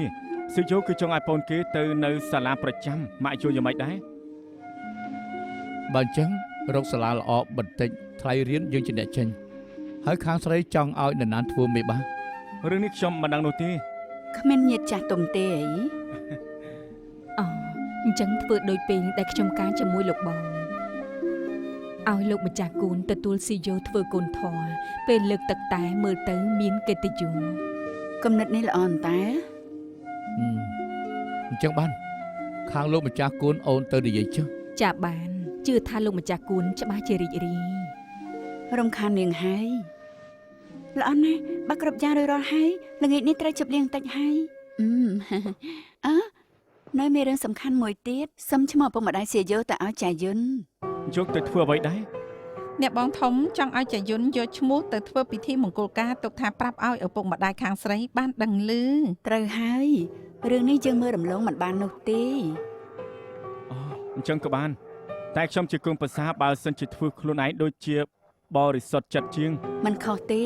[SPEAKER 3] ស៊ីជូគឺចង់ឲ្យប្អូនគេទៅនៅសាលាប្រចាំម៉ាក់យល់យ៉ាងម៉េចដែរ
[SPEAKER 6] បើអញ្ចឹងរកសាលាល្អបន្តិចថ្លៃរៀនយើងជាអ្នកចេញហើយខាងស្រីចង់ឲ្យនរណាធ្វើមេបា
[SPEAKER 3] រឿងនេះខ្ញុំមិនដឹងនោះទេ
[SPEAKER 2] គ្មានញាតិចាស់ទុំទេអី
[SPEAKER 5] អូអញ្ចឹងធ្វើដូចពេលដែលខ្ញុំការជាមួយលោកបងឲ្យលោកម្ចាស់គូនទទួលស៊ីយ៉ូធ្វើកូនធွာពេលលើកទឹកតែមើលទៅមានកិត្តិយស
[SPEAKER 2] គំនិតនេះល្អណាស់តែ
[SPEAKER 6] អញ្ចឹងបានខាងលោកម្ចាស់គូនអូនទៅនិយាយចុះ
[SPEAKER 5] ចាបានជឿថាលោកម្ចាស់គូនច្បាស់ជារីករាយ
[SPEAKER 2] រំខាននាងហើយល្អណាស់បើគ្រប់យ៉ាងរួចរាល់ហើយល្ងាចនេះត្រូវជប់លៀងតិចហើយអឺនៅមានរឿងសំខាន់មួយទៀតសុំឈ្មោះឪពុកម្ដាយសៀយ៉ូទៅឲ្យចាយុន
[SPEAKER 3] យកទៅធ្វើអ្វីដែរ
[SPEAKER 4] អ្នកបងធំចង់ឲ្យចាយុនយកឈ្មោះទៅធ្វើពិធីមង្គលការទុកថាប្រាប់ឲ្យឪពុកម្ដាយខាងស្រីបានដឹងឮ
[SPEAKER 2] ត្រូវហើយរឿងនេះយើងមើលរំលងមិនបាននោះទេ
[SPEAKER 3] អូអញ្ចឹងក៏បានតែខ្ញុំជាកូនប្រសាបើសិនជាធ្វើខ្លួនឯងដូចជាបរិសុទ្ធចិត្តជាង
[SPEAKER 2] មិនខុសទេ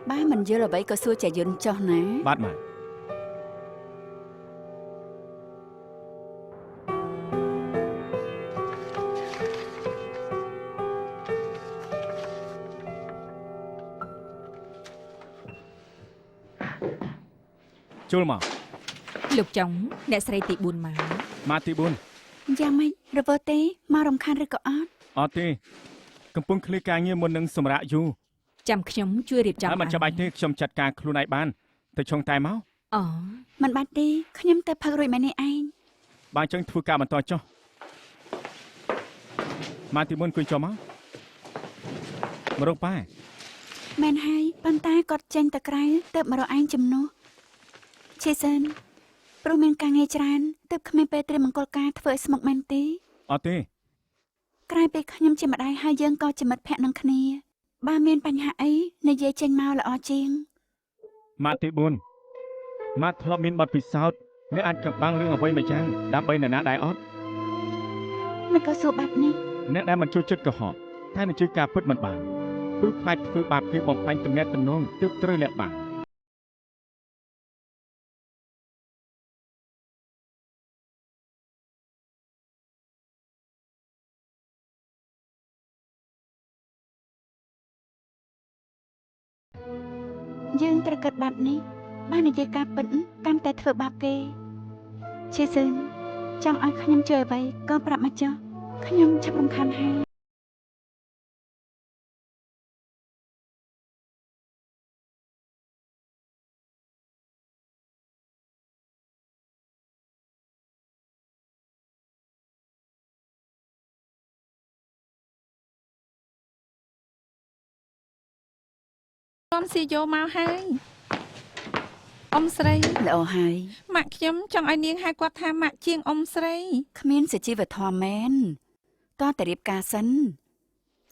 [SPEAKER 2] បើមិនយល់អ្វីក៏សួរចាយុនចុះណា
[SPEAKER 3] បាទម៉ាក់ចូលមក
[SPEAKER 5] លោកចុងអ្នកស្រីទី4មក
[SPEAKER 3] ម៉ាក់ទី
[SPEAKER 2] យ៉ាងម៉េចរវល់ទេមករំខានឬក៏អត់
[SPEAKER 3] 4អត់ទេកំពុងឃ្លាការងារមុននឹងសម្រាប់យូរ
[SPEAKER 5] ចាំខ្ញុំជួយរៀបចំ
[SPEAKER 3] ហើយមិនចាំបាច់ទេខ្ញុំចាត់ការខ្លួនឯងបានទៅឆុងតែមក
[SPEAKER 5] អូ
[SPEAKER 2] មិនបាច់ទេខ្ញុំទៅផឹករួចមែននេះឯង
[SPEAKER 3] បានចឹងធ្វើការបន្តចុះម៉ាក់ទី 4 គួយចុះមករកប៉ែ
[SPEAKER 2] មែនហើយប៉ុន្តែគាត់ចេញទៅក្រៅទៅមករកឯងជំនួសឈេសិនព្រោះមានការងារច្រើនទៅគ្មានពេលត្រៀមមង្គលការធ្វើឲ្យស្មុគមែនទេ
[SPEAKER 3] អត់ទេ
[SPEAKER 2] ក្រៅពីខ្ញុំជាម្ដាយហើយយើងក៏ជាមិត្តភក្តិនឹងគ្នាបើមានបញ្ហាអីនិយាយចេញមកល្អជាង
[SPEAKER 3] ម៉ាក់ទី 4 ម៉ាក់ធ្លាប់មានបទពិសោធន៍អ្នកអាចកំបាំងរឿងអ្វីមួយយ៉ាងដើម្បីនរណាដែរអត់
[SPEAKER 2] មិនក៏សួរបែបនេះ
[SPEAKER 3] អ្នកដែលមិនជួយចិត្តកុហកតែនឹងជួយការពិតមិនបានព្រោះខ្លាចធ្វើបាបគេបំផ្លាញទំនាក់ទំនងទើបត្រូវលាក់បាំង
[SPEAKER 2] យើងត្រូវគិតបែបនេះបាននិយាយការពិតកាន់តែធ្វើបាបគេឈេសិនចង់ឲ្យខ្ញុំជួយអ្វីក៏ប្រាប់មកចុះខ្ញុំឆាប់រំខានហើយ
[SPEAKER 4] ខ្ញុំស៊ីយ៉ូមកហើយអ៊ំស្រី
[SPEAKER 2] ល្អហើយ
[SPEAKER 4] ម៉ាក់ខ្ញុំចង់ឲ្យនាងហៅគាត់ថាម៉ាក់ជាងអ៊ំស្រី
[SPEAKER 2] គ្មានសុជីវធម៌មែនតើតែរៀបការសិន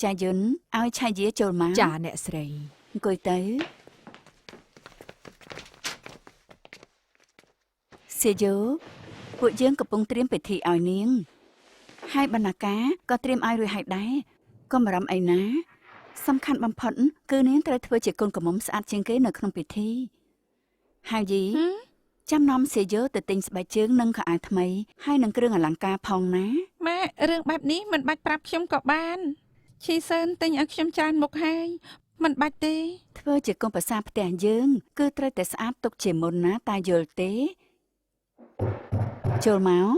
[SPEAKER 2] ចាយុនឲ្យឆាយាចូលមក
[SPEAKER 5] ចាអ្នកស្រី
[SPEAKER 2] អង្គុយទៅសៀយ៉ូពួកយើងកំពុងត្រៀមពិធីឲ្យនាងហើយបណ្ណាការក៏ត្រៀមឲ្យរួចហើយដែរកុំបារម្ភអីណា សំខាន់បំផុតគឺនាងត្រូវធ្វើជាកូនក្រមុំស្អាតជាងគេនៅក្នុងពិធីហើយយីចាំនាំសៀយោទៅទិញស្បែកជើងនិងខោអាវថ្មីហើយនឹងគ្រឿងអលង្ការផងណា
[SPEAKER 4] ម៉ាក់រឿងបែបនេះមិនបាច់ប្រាប់ខ្ញុំក៏បានឈីសឺនទិញឲ្យខ្ញុំច្រើនមុខហើយមិនបាច់ទេ
[SPEAKER 2] ធ្វើជាកូនប្រសារផ្ទះយើងគឺត្រូវតែស្អាតទុកជាមុនណាតាយល់ទេចូលមក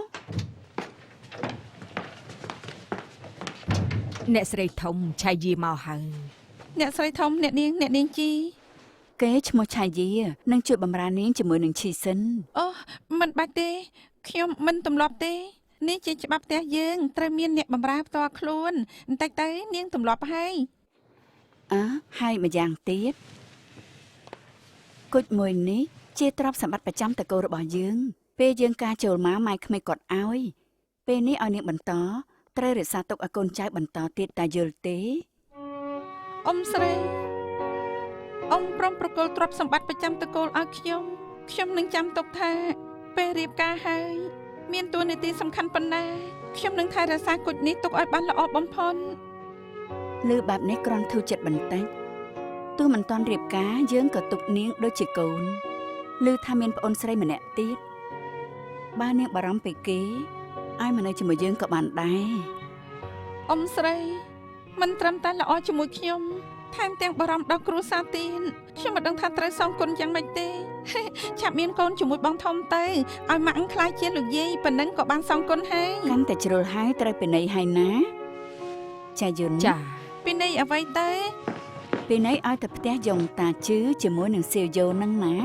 [SPEAKER 5] អ្នកស្រីធំឆៃយាមកហើយ
[SPEAKER 4] អ្នកស្រីធំអ្នកនាងជី
[SPEAKER 2] គេឈ្មោះឆៃយានឹងជួយបម្រើនាងជាមួយនឹងឈីសិន
[SPEAKER 4] អូមិនបាច់ទេខ្ញុំមិនទម្លាប់ទេនេះជាច្បាប់ផ្ទះយើងត្រូវមានអ្នកបម្រើផ្ទាល់ខ្លួនបន្តិចទៅនាងទម្លាប់ហើយ
[SPEAKER 2] ហើយម្យ៉ាងទៀតគុជមួយនេះជាទ្រព្យសម្បត្តិប្រចាំតកូលរបស់យើងពេលយើងការចូលមកម៉ែក្មេកគាត់ឲ្យពេលនេះឲ្យនាងបន្តត្រូវរក្សាទុកឲ្យកូនចៅបន្តទៀតតាយល់ទេ
[SPEAKER 4] អ៊ំស្រីអ៊ំព្រមប្រគល់ទ្រព្យសម្បត្តិប្រចាំតកូលឲ្យខ្ញុំនឹងចាំទុកថាពេលរៀបការហើយមានតួនាទីសំខាន់ប៉ុណ្ណាខ្ញុំនឹងថែរក្សាគុជនេះទុកឲ្យបានល្អបំផុត
[SPEAKER 2] លឺបែបនេះគ្រាន់ធូរចិត្តបន្តិចទោះមិនតាន់រៀបការយើងក៏ទុកនាងដូចជាកូនលឺថាមានប្អូនស្រីម្នាក់ទៀតបើនាងបារម្ភពីគេឲ្យមកនៅជាមួយយើងក៏បានដែរ
[SPEAKER 4] អ៊ំស្រីមិនត្រឹមតែល្អជាមួយខ្ញុំថែមទាំងបារម្ភដល់គ្រួសារទៀតខ្ញុំមិនដឹងថាត្រូវសងគុណយ៉ាងម៉េចទេ ឆាប់មានកូនជាមួយបងធំទៅឲ្យម៉ាក់ខ្លាចជាលោកយាយប៉ុណ្ណឹងក៏បានសងគុណហើយ
[SPEAKER 2] កាន់តែជ្រុលហើយត្រូវពិន័យហើយណាចាយន់
[SPEAKER 5] ចា
[SPEAKER 4] ពីនេះអ្វីទៅ
[SPEAKER 2] ពីនេះឲ្យទៅផ្ទះយងតាជឺជាមួយនឹងសៀវយោនឹងណា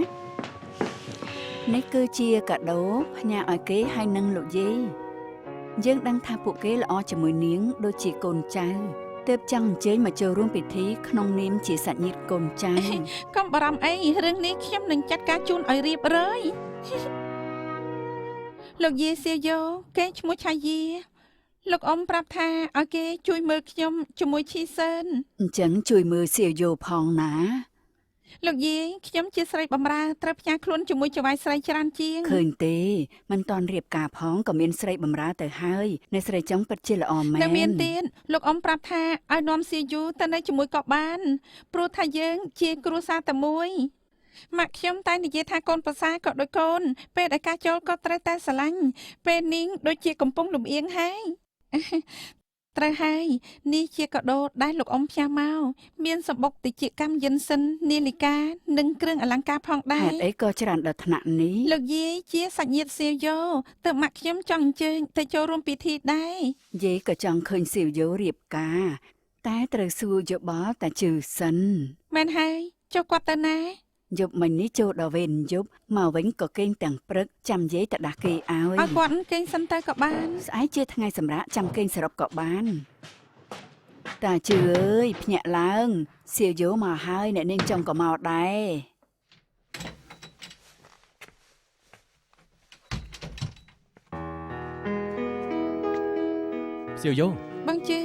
[SPEAKER 2] នេះគឺជាកាដូផ្ញើឲ្យគេហើយនឹងលោកយាយយើងដឹងថាពួកគេល្អជាមួយនាងដូចជាកូនចៅទើបចង់អញ្ជើញមកចូលរួមពិធីក្នុងនាមជាសាច់ញាតិកូនចៅ
[SPEAKER 4] កុំបារម្ភអីរឿងនេះខ្ញុំនឹងចាត់ការជូនឲ្យរៀបរយ លោកយាយសៀវយោគេឈ្មោះឆាយាលោកអ៊ំប្រាប់ថាឲ្យគេជួយមើលខ្ញុំជាមួយឈីសឺន
[SPEAKER 2] អញ្ចឹងជួយមើលសៀវយោផងណា
[SPEAKER 4] លោកយាយខ្ញុំជាស្រីបម្រើត្រូវផ្ញើខ្លួនជាមួយចៅហ្វាយស្រីច្រើនជាង
[SPEAKER 2] ឃើញទេមិនតាន់រៀបការផងក៏មានស្រីបម្រើទៅហើយអ្នកស្រីចង់ពិតជាល្អមែន
[SPEAKER 4] នៅមានទៀតលោកអ៊ំប្រាប់ថាឲ្យនាំសៀយូទៅនៅជាមួយក៏បានព្រោះថាយើងជាគ្រួសារតែមួយម៉ាក់ខ្ញុំតែនិយាយថាកូនប្រសាក៏ដូចកូនពេលដែលការចូលក៏ត្រូវតែស្រឡាញ់ពេលនាងដូចជាកំពុងលំអៀងហើយ ត្រូវហើយនេះជាកាដូដែលលោកអ៊ំផ្ញើមកមានសម្បុកតិចកម្មយិនសិននាឡិកានិងគ្រឿងអលង្ការផងដែរ
[SPEAKER 2] ហេតុអីក៏ច្រើនដល់ថ្នាក់នេះ
[SPEAKER 4] លោកយាយជាសាច់ញាតិសៀវយោទៅម៉ាក់ខ្ញុំចង់អញ្ជើញទៅចូលរួមពិធីដែរ
[SPEAKER 2] យាយក៏ចង់ឃើញសៀវយោរៀបការតែត្រូវសួរយោបល់តាជឺសិន
[SPEAKER 4] មែនហើយចុះគាត់ទៅណា
[SPEAKER 2] យប់មិញនេះចូលដល់វេនយប់មកវិញក៏គេងទាំងព្រឹកចាំយាយទៅដាស់គេឲ្យ
[SPEAKER 4] ឲ្យគាត់គេងសិនទៅក៏បាន
[SPEAKER 2] ស្អែកជាថ្ងៃសម្រាប់ចាំគេងសរុបក៏បានតាជឿអើយភ្ញាក់ឡើងសៀវយោមកហើយអ្នកនាងចង់ក៏មកដែរ
[SPEAKER 7] សៀវយោ
[SPEAKER 4] បងជឿ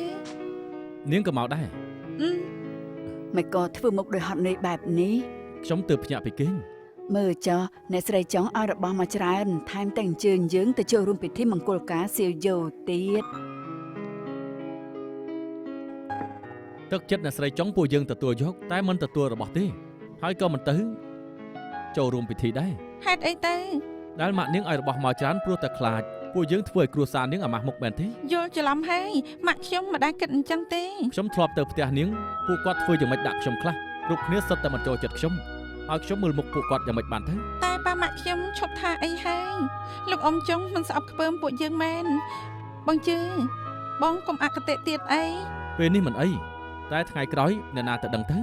[SPEAKER 7] នាងក៏មកដែរ
[SPEAKER 2] មិនក៏ធ្វើមុខដោយហត់នឿយបែបនេះ
[SPEAKER 7] ខ្ញុំទើបភ្ញាក់ពីគេង
[SPEAKER 2] មើលចុះអ្នកស្រីចង់ឲ្យរបស់មកច្រើនថែមទាំងអញ្ជើញយើងទៅចូលរួមពិធីមង្គលការសៀវយោទៀត
[SPEAKER 7] ទឹកចិត្តអ្នកស្រីចង់ពួកយើងទទួលយកតែមិនទទួលរបស់ទេហើយក៏មិនទៅចូលរួមពិធីដែរ
[SPEAKER 4] ហេតុអីទៅ
[SPEAKER 7] ដែលម៉ាក់នាងឲ្យរបស់មកច្រើនព្រោះតែខ្លាចពួកយើងធ្វើឲ្យគ្រួសារនាងអាម៉ាស់មុខមែនទេ
[SPEAKER 4] យល់ច្រឡំហើយម៉ាក់ខ្ញុំមិនដែលគិតអញ្ចឹងទេ
[SPEAKER 7] ខ្ញុំធ្លាប់ទៅផ្ទះនាងពួកគាត់ធ្វើយ៉ាងម៉េចដាក់ខ្ញុំខ្លះគ្រប់គ្នាសុទ្ធតែមិនចូលចិត្តខ្ញុំឲ្យខ្ញុំមើលមុខពួកគាត់យ៉ាងម៉េចបានទៅ
[SPEAKER 4] តែប៉ាម៉ាក់ខ្ញុំឈប់ថាអីហើយលោកអ៊ំចុងមិនស្អប់ខ្ពើមពួកយើងមែនបងជឿបងកុំអគតិទៀតអី
[SPEAKER 7] ពេលនេះមិនអីតែថ្ងៃក្រោយអ្នកណាទៅដឹងទៅ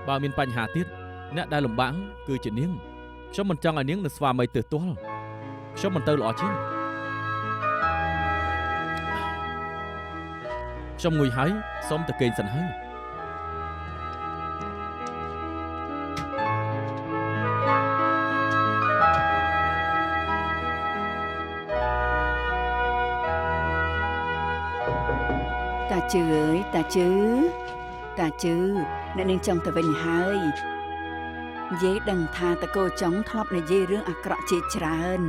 [SPEAKER 7] បើមានបញ្ហាទៀតអ្នកដែលលំបាកគឺជានាងខ្ញុំមិនចង់ឲ្យនាងនៅស្វាមីទើសទាល់ខ្ញុំមិនទៅល្អជាងខ្ញុំងុយហើយសូមទៅគេងសិនហើយ
[SPEAKER 2] តាជឿអើយតាជឿអ្នកនាងចង់ទៅវិញហើយយាយដឹងថាតកូចង់ធ្លាប់និយាយរឿងអាក្រក់ជាច្រើន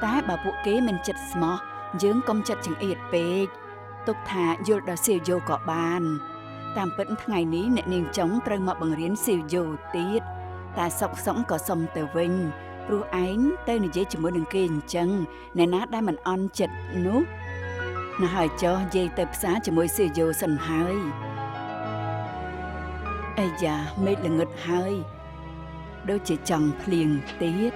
[SPEAKER 2] តែបើពួកគេមិនចិត្តស្មោះយើងកុំចិត្តចង្អៀតពេកទុកថាយល់ដល់សៀវយោក៏បាន តាមពិតថ្ងៃនេះអ្នកនាងចុងត្រូវមកបង្រៀនស៊ីវយូទៀតតែសុកក៏សុំទៅវិញព្រោះឯងទៅនិយាយជាមួយនឹងគេអញ្ចឹងអ្នកណាដែលមិនអន់ចិត្តនោះណាហើយចុះយាយទៅផ្សារជាមួយស៊ីវយូសិនហើយអាយ៉ាមេឃល្ងឹតហើយដូចជាចង់ភ្លៀងទៀត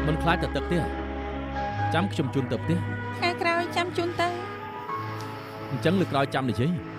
[SPEAKER 7] មិនខ្លាចតែទឹកទេចាំខ្ញុំជូនទៅផ្ទះ
[SPEAKER 4] ថ្ងៃក្រោយចាំជូនទៅ
[SPEAKER 7] អញ្ចឹងលើក្រោយចាំនិយាយ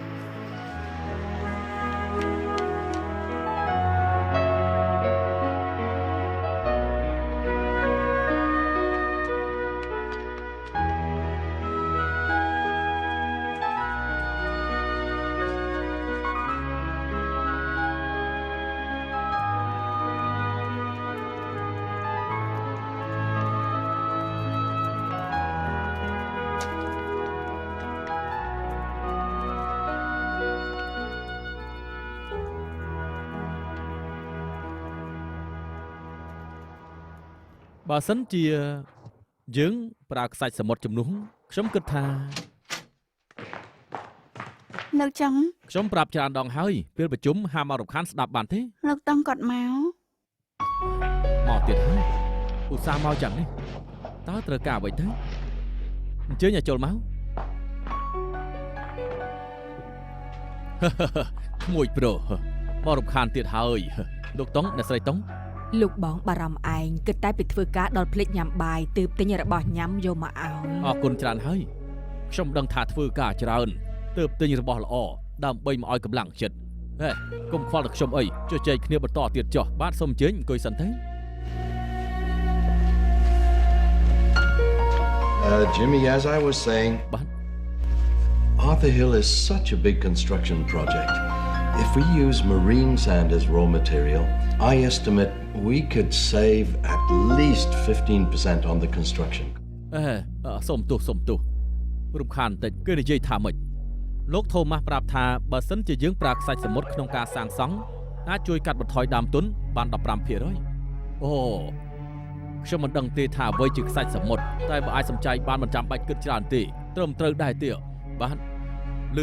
[SPEAKER 7] បើសិនជាយើងប្រើខ្សាច់សមុទ្រជំនួសខ្ញុំគិតថា
[SPEAKER 2] លោកចុង
[SPEAKER 7] ខ្ញុំប្រាប់ច្រើនដងហើយពេលប្រជុំហាមមករំខានស្ដាប់បានទេ
[SPEAKER 2] លោកតង់គាត់មក
[SPEAKER 7] មកទៀតហើយឧស្សាហ៍មកយ៉ាងនេះតើត្រូវការអ្វីទៅអញ្ជើញឲ្យចូលមក ក្មួយប្រុសមករំខានទៀតហើយលោកតុងអ្នកស្រីតុង
[SPEAKER 5] លោកបងបារម្ភឯងគិតតែពីធ្វើការដល់ភ្លេចញ៉ាំបាយទើបទិញរបស់ញ៉ាំយកមកឲ្យ
[SPEAKER 7] អរគុណច្រើនហើយខ្ញុំដឹងថាធ្វើការច្រើនទើបទិញរបស់ល្អដើម្បីមកឲ្យកម្លាំងចិត្តហេកុំខ្វល់តែខ្ញុំអីជជែកគ្នាបន្តទៀតចុះបាទសូមអញ្ជើញអង្គុយសិនទៅ
[SPEAKER 10] Jimmy, as I was saying, Arthur Hill is such a big construction project. If we use marine sand as raw material, I estimate we could save at least 15% on the construction.
[SPEAKER 7] សុំទោសរំខានតិចគឺនិយាយថាម៉េចលោកថូម៉ាស់ប្រាប់ថាបើសិនជាយើងប្រើខ្សាច់សមុទ្រក្នុងការសាងសង់អាចជួយកាត់បន្ថយដើមទុនបាន 15% អូខ្ញុំមិនដឹងទេថាអ្វីជាខ្សាច់សមុទ្រតែបើអាចសំចៃបានមិនចាំបាច់គិតច្រើនទេត្រឹមត្រូវដែរទេបាទ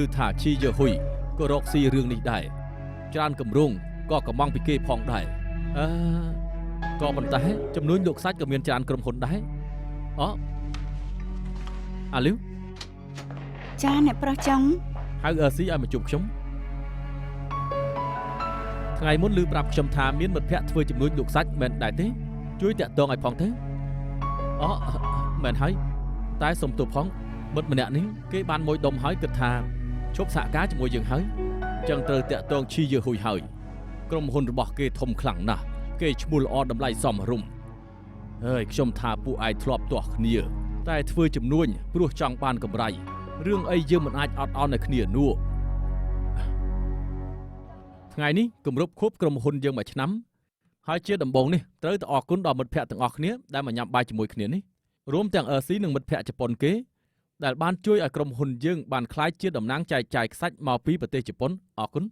[SPEAKER 7] ឮថាឈីយើហ៊ុយក៏រកស៊ីរឿងនេះដែរច្រើនគម្រោងក៏កំងពីគេផងដែរក៏ប៉ុន្តែចំនួនលោកខ្សាច់ក៏មានច្រើនក្រុមហ៊ុនដែរអាលីវ
[SPEAKER 2] ចាអ្នកប្រុសចុង
[SPEAKER 7] ហៅអឺស៊ីឲ្យមកជួបខ្ញុំថ្ងៃមុនឮប្រាប់ខ្ញុំថាមានមិត្តភ័ក្តិធ្វើចំនួនលោកខ្សាច់មិនដែរទេជួយតាក់ទងឲ្យផងទៅមែនហើយតែសុំទោសផងមិត្តម្នាក់នេះគេបានមួយដុំហើយគិតថាឈប់សហការជាមួយយើងហើយចឹងត្រូវតាក់ទងឈីយើហ៊ុយហើយក្រុមហ៊ុនរបស់គេធំខ្លាំងណាស់គេឈ្មោះល្អតម្លៃសមរម្យហើយខ្ញុំថាពួកឯងធ្លាប់ទាស់គ្នាតែធ្វើចំនួនព្រោះចង់បានកម្រៃរឿងអីយើងមិនអាចអត់ឱនឲ្យគ្នានោះថ្ងៃនេះគម្រប់ខួបក្រុមហ៊ុនយើងមួយឆ្នាំហើយជាដំបូងនេះត្រូវតែអរគុណដល់មិត្តភ័ក្តិទាំងអស់គ្នាដែលមកញ៉ាំបាយជាមួយគ្នានេះរួមទាំងអឺស៊ីនិងមិត្តភ័ក្តិជប៉ុនគេដែលបានជួយឲ្យក្រុមហ៊ុនយើងបានក្លាយជាតំណាងចែកចាយខ្សាច់មកពីប្រទេសជប៉ុនអរគុណ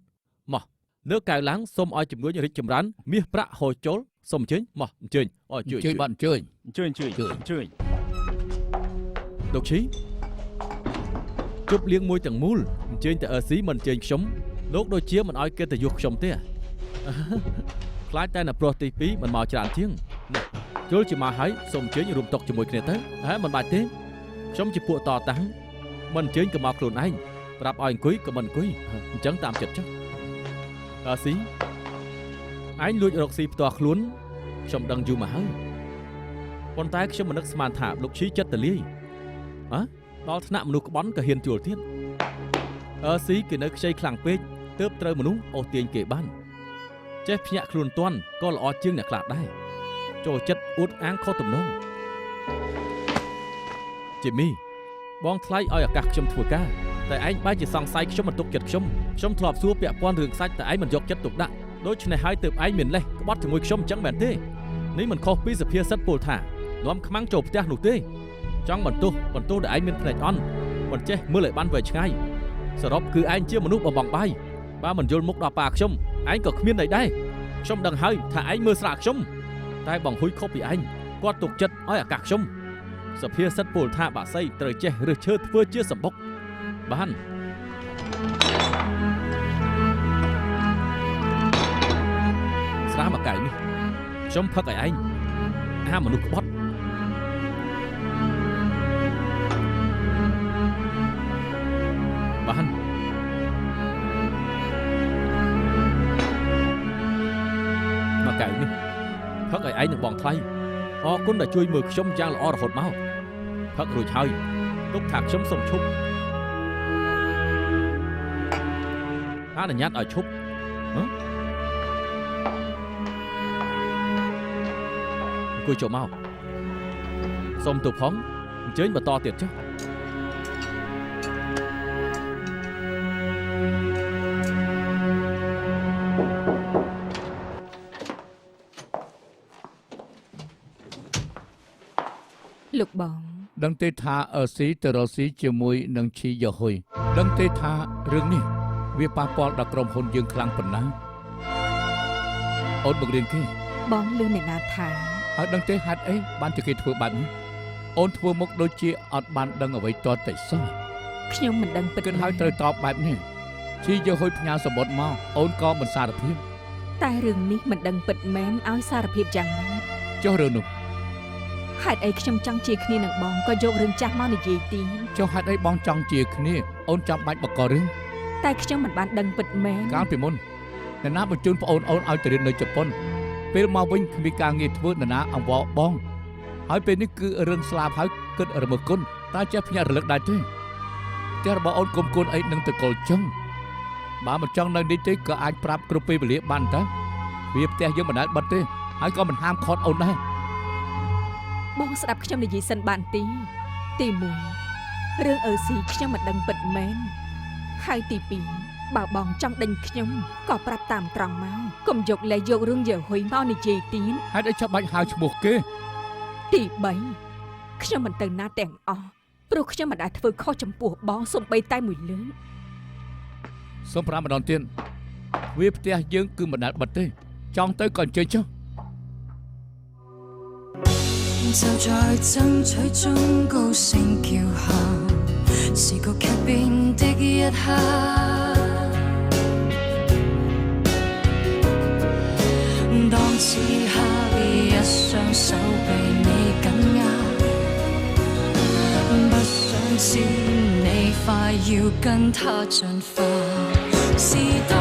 [SPEAKER 7] មកលើកកៅឡើងសូមឲ្យជំនួយរីកចម្រើនមាសប្រាក់ហូរចូលសូមអញ្ជើញមកអញ្ជើញជួយបាទអញ្ជើញលោកឈីជប់លៀងមួយទាំងមូលអញ្ជើញតែអឺស៊ីមិនអញ្ជើញខ្ញុំលោកដូចជាមិនឲ្យកិត្តិយសខ្ញុំទេខ្លាចតែនៅប្រុសទី2មិនមកច្រើនជាងជុលជាមកហើយសូមអញ្ជើញរួមតុជាមួយគ្នាទៅហេមិនបាច់ទេខ្ញុំជាពួកតតាំងមិនអញ្ជើញក៏មកខ្លួនឯងប្រាប់ឲ្យអង្គុយក៏មិនអង្គុយអញ្ចឹងតាមចិត្តចុះអឺស៊ីឯងលួចរកស៊ីផ្ទាល់ខ្លួនខ្ញុំដឹងយូរមកហើយប៉ុន្តែខ្ញុំមិននឹកស្មានថាលោកឈីចិត្តតលាយដល់ថ្នាក់មនុស្សក្បន់ក៏ហ៊ានជួលទៀតអឺស៊ីគេនៅខ្ចីខ្លាំងពេកទើបត្រូវមនុស្សអូសទាញគេបានចេះភ្ញាក់ខ្លួនទាន់ក៏ល្អជាងអ្នកខ្លះដែរចូលចិត្តអួតអាងខុសទំនងជីមីបងថ្លៃឲ្យឱកាសខ្ញុំធ្វើការតែឯងបែរជាសង្ស័យខ្ញុំមិនទុកចិត្តខ្ញុំធ្លាប់សួរពាក់ព័ន្ធរឿងខ្សាច់តែឯងមិនយកចិត្តទុកដាក់ដូច្នេះហើយទើបឯងមានលេសក្បត់ជាមួយខ្ញុំអញ្ចឹងមែនទេ នេះមិនខុសពីសុភាសិតពោលថានាំខ្មាំងចូលផ្ទះនោះទេចង់បន្ទោសដែលឯងមានភ្នែកអន់មិនចេះមើលឲ្យបានវែងឆ្ងាយសរុបគឺឯងជាមនុស្សបំបងបាយបើមិនយល់មុខដល់ប៉ាខ្ញុំឯងក៏គ្មានន័យដែរខ្ញុំដឹងហើយថាឯងមើលស្រាក់ខ្ញុំតែបងហ៊ុយខុសពីឯងគាត់ទុកចិត្តឲ្យឱកាសខ្ញុំសុភាសិតពោលថាបាក់សីត្រូវចេះរើសឈើធ្វើជាសម្បុកបានស្រាមកកៅនេះខ្ញុំផឹកឲ្យឯងអាមនុស្សក្បត់បានមកកៅនេះផឹកឲ្យឯងនឹងបងថ្លៃអរគុណដែលជួយមើលខ្ញុំយ៉ាងល្អរហូតមកផឹករួចហើយទុកថាខ្ញុំសុំឈប់អនុញ្ញាតឲ្យឈប់អង្គុយចូលមកសុំទៅផងអញ្ជើញបន្តទៀតចុះ
[SPEAKER 5] លោកបង
[SPEAKER 6] ដឹងទេថាអឺស៊ីទៅរកស៊ីជាមួយនឹងឈីយ៉ូហ៊ុយដឹងទេថារឿងនេះវាប៉ះពាល់ដល់ក្រុមហ៊ុនយើងខ្លាំងប៉ុណ្ណាអូនបង្រៀនគេ
[SPEAKER 5] បងលឺអ្នកណាថា
[SPEAKER 6] ហើយដឹងទេហេតុអីបានជាគេធ្វើបែបនេះអូនធ្វើមុខដូចជាអត់បានដឹងអ្វីតតែសោះ
[SPEAKER 5] ខ្ញុំមិនដឹងពិត
[SPEAKER 6] គិតហើយត្រូវតបបែបនេះឈីយ៉ូហ៊ុយផ្ញើសម្បត្តិមកអូនក៏មិនសារភាព
[SPEAKER 5] តែរឿងនេះមិនដឹងពិតមែនឲ្យសារភាពយ៉ាងម៉េច
[SPEAKER 6] ចុះរឿងនោះ
[SPEAKER 5] ហេតុអីខ្ញុំចង់ជាគ្នានឹងបងក៏យករឿងចាស់មកនិយាយទី
[SPEAKER 6] ចុះហេតុអីបងចង់ជាគ្នាអូនចាំបាច់បករឿង
[SPEAKER 5] តែខ្ញុំមិនបានដឹងពិតមែន
[SPEAKER 6] កាលពីមុនអ្នកណាបញ្ជូនប្អូនអូនឲ្យទៅរៀននៅជប៉ុនពេលមកវិញគ្មានការងារធ្វើអ្នកណាអង្វរបងហើយពេលនេះគឺរឿងស្លាប់ហើយគិតរមើលគុណតើចេះភ្ញាក់រលឹកដែរទេផ្ទះរបស់អូនគុំគួនអីនឹងទៅកលចឹងបើមិនចង់នៅនេះទេក៏អាចប្រាប់គ្រប់ពេលវេលាបានតើវាផ្ទះយើងមិនដែលបិទទេហើយក៏មិនហាមខត់អូនដែរ
[SPEAKER 5] បងស្ដាប់ខ្ញុំនិយាយសិនបានទី1រឿងអឺស៊ីខ្ញុំមិនដឹងពិតមែនហើយទី2បើបងចង់ដេញខ្ញុំក៏ប្រាប់តាមត្រង់មកកុំយកលេសយករឿងយើហ៊ុយមកនិយាយទៀត
[SPEAKER 6] ហេតុអីចាំបាច់ហៅឈ្មោះគេ
[SPEAKER 5] ទី3ខ្ញុំមិនទៅណាទាំងអស់ព្រោះខ្ញុំមិនដែលធ្វើខុសចំពោះបងសំបីតែមួយលើក
[SPEAKER 6] សូម5ម្ដងទៀតវាផ្ទះយើងគឺមិនដែលបិទទេចង់ទៅក៏អញ្ជើញចុះ
[SPEAKER 1] 就在爭取中高聲叫喊，是個劇變的一刻。當此刻一雙手被你緊握，不想知你快要跟他進化，時代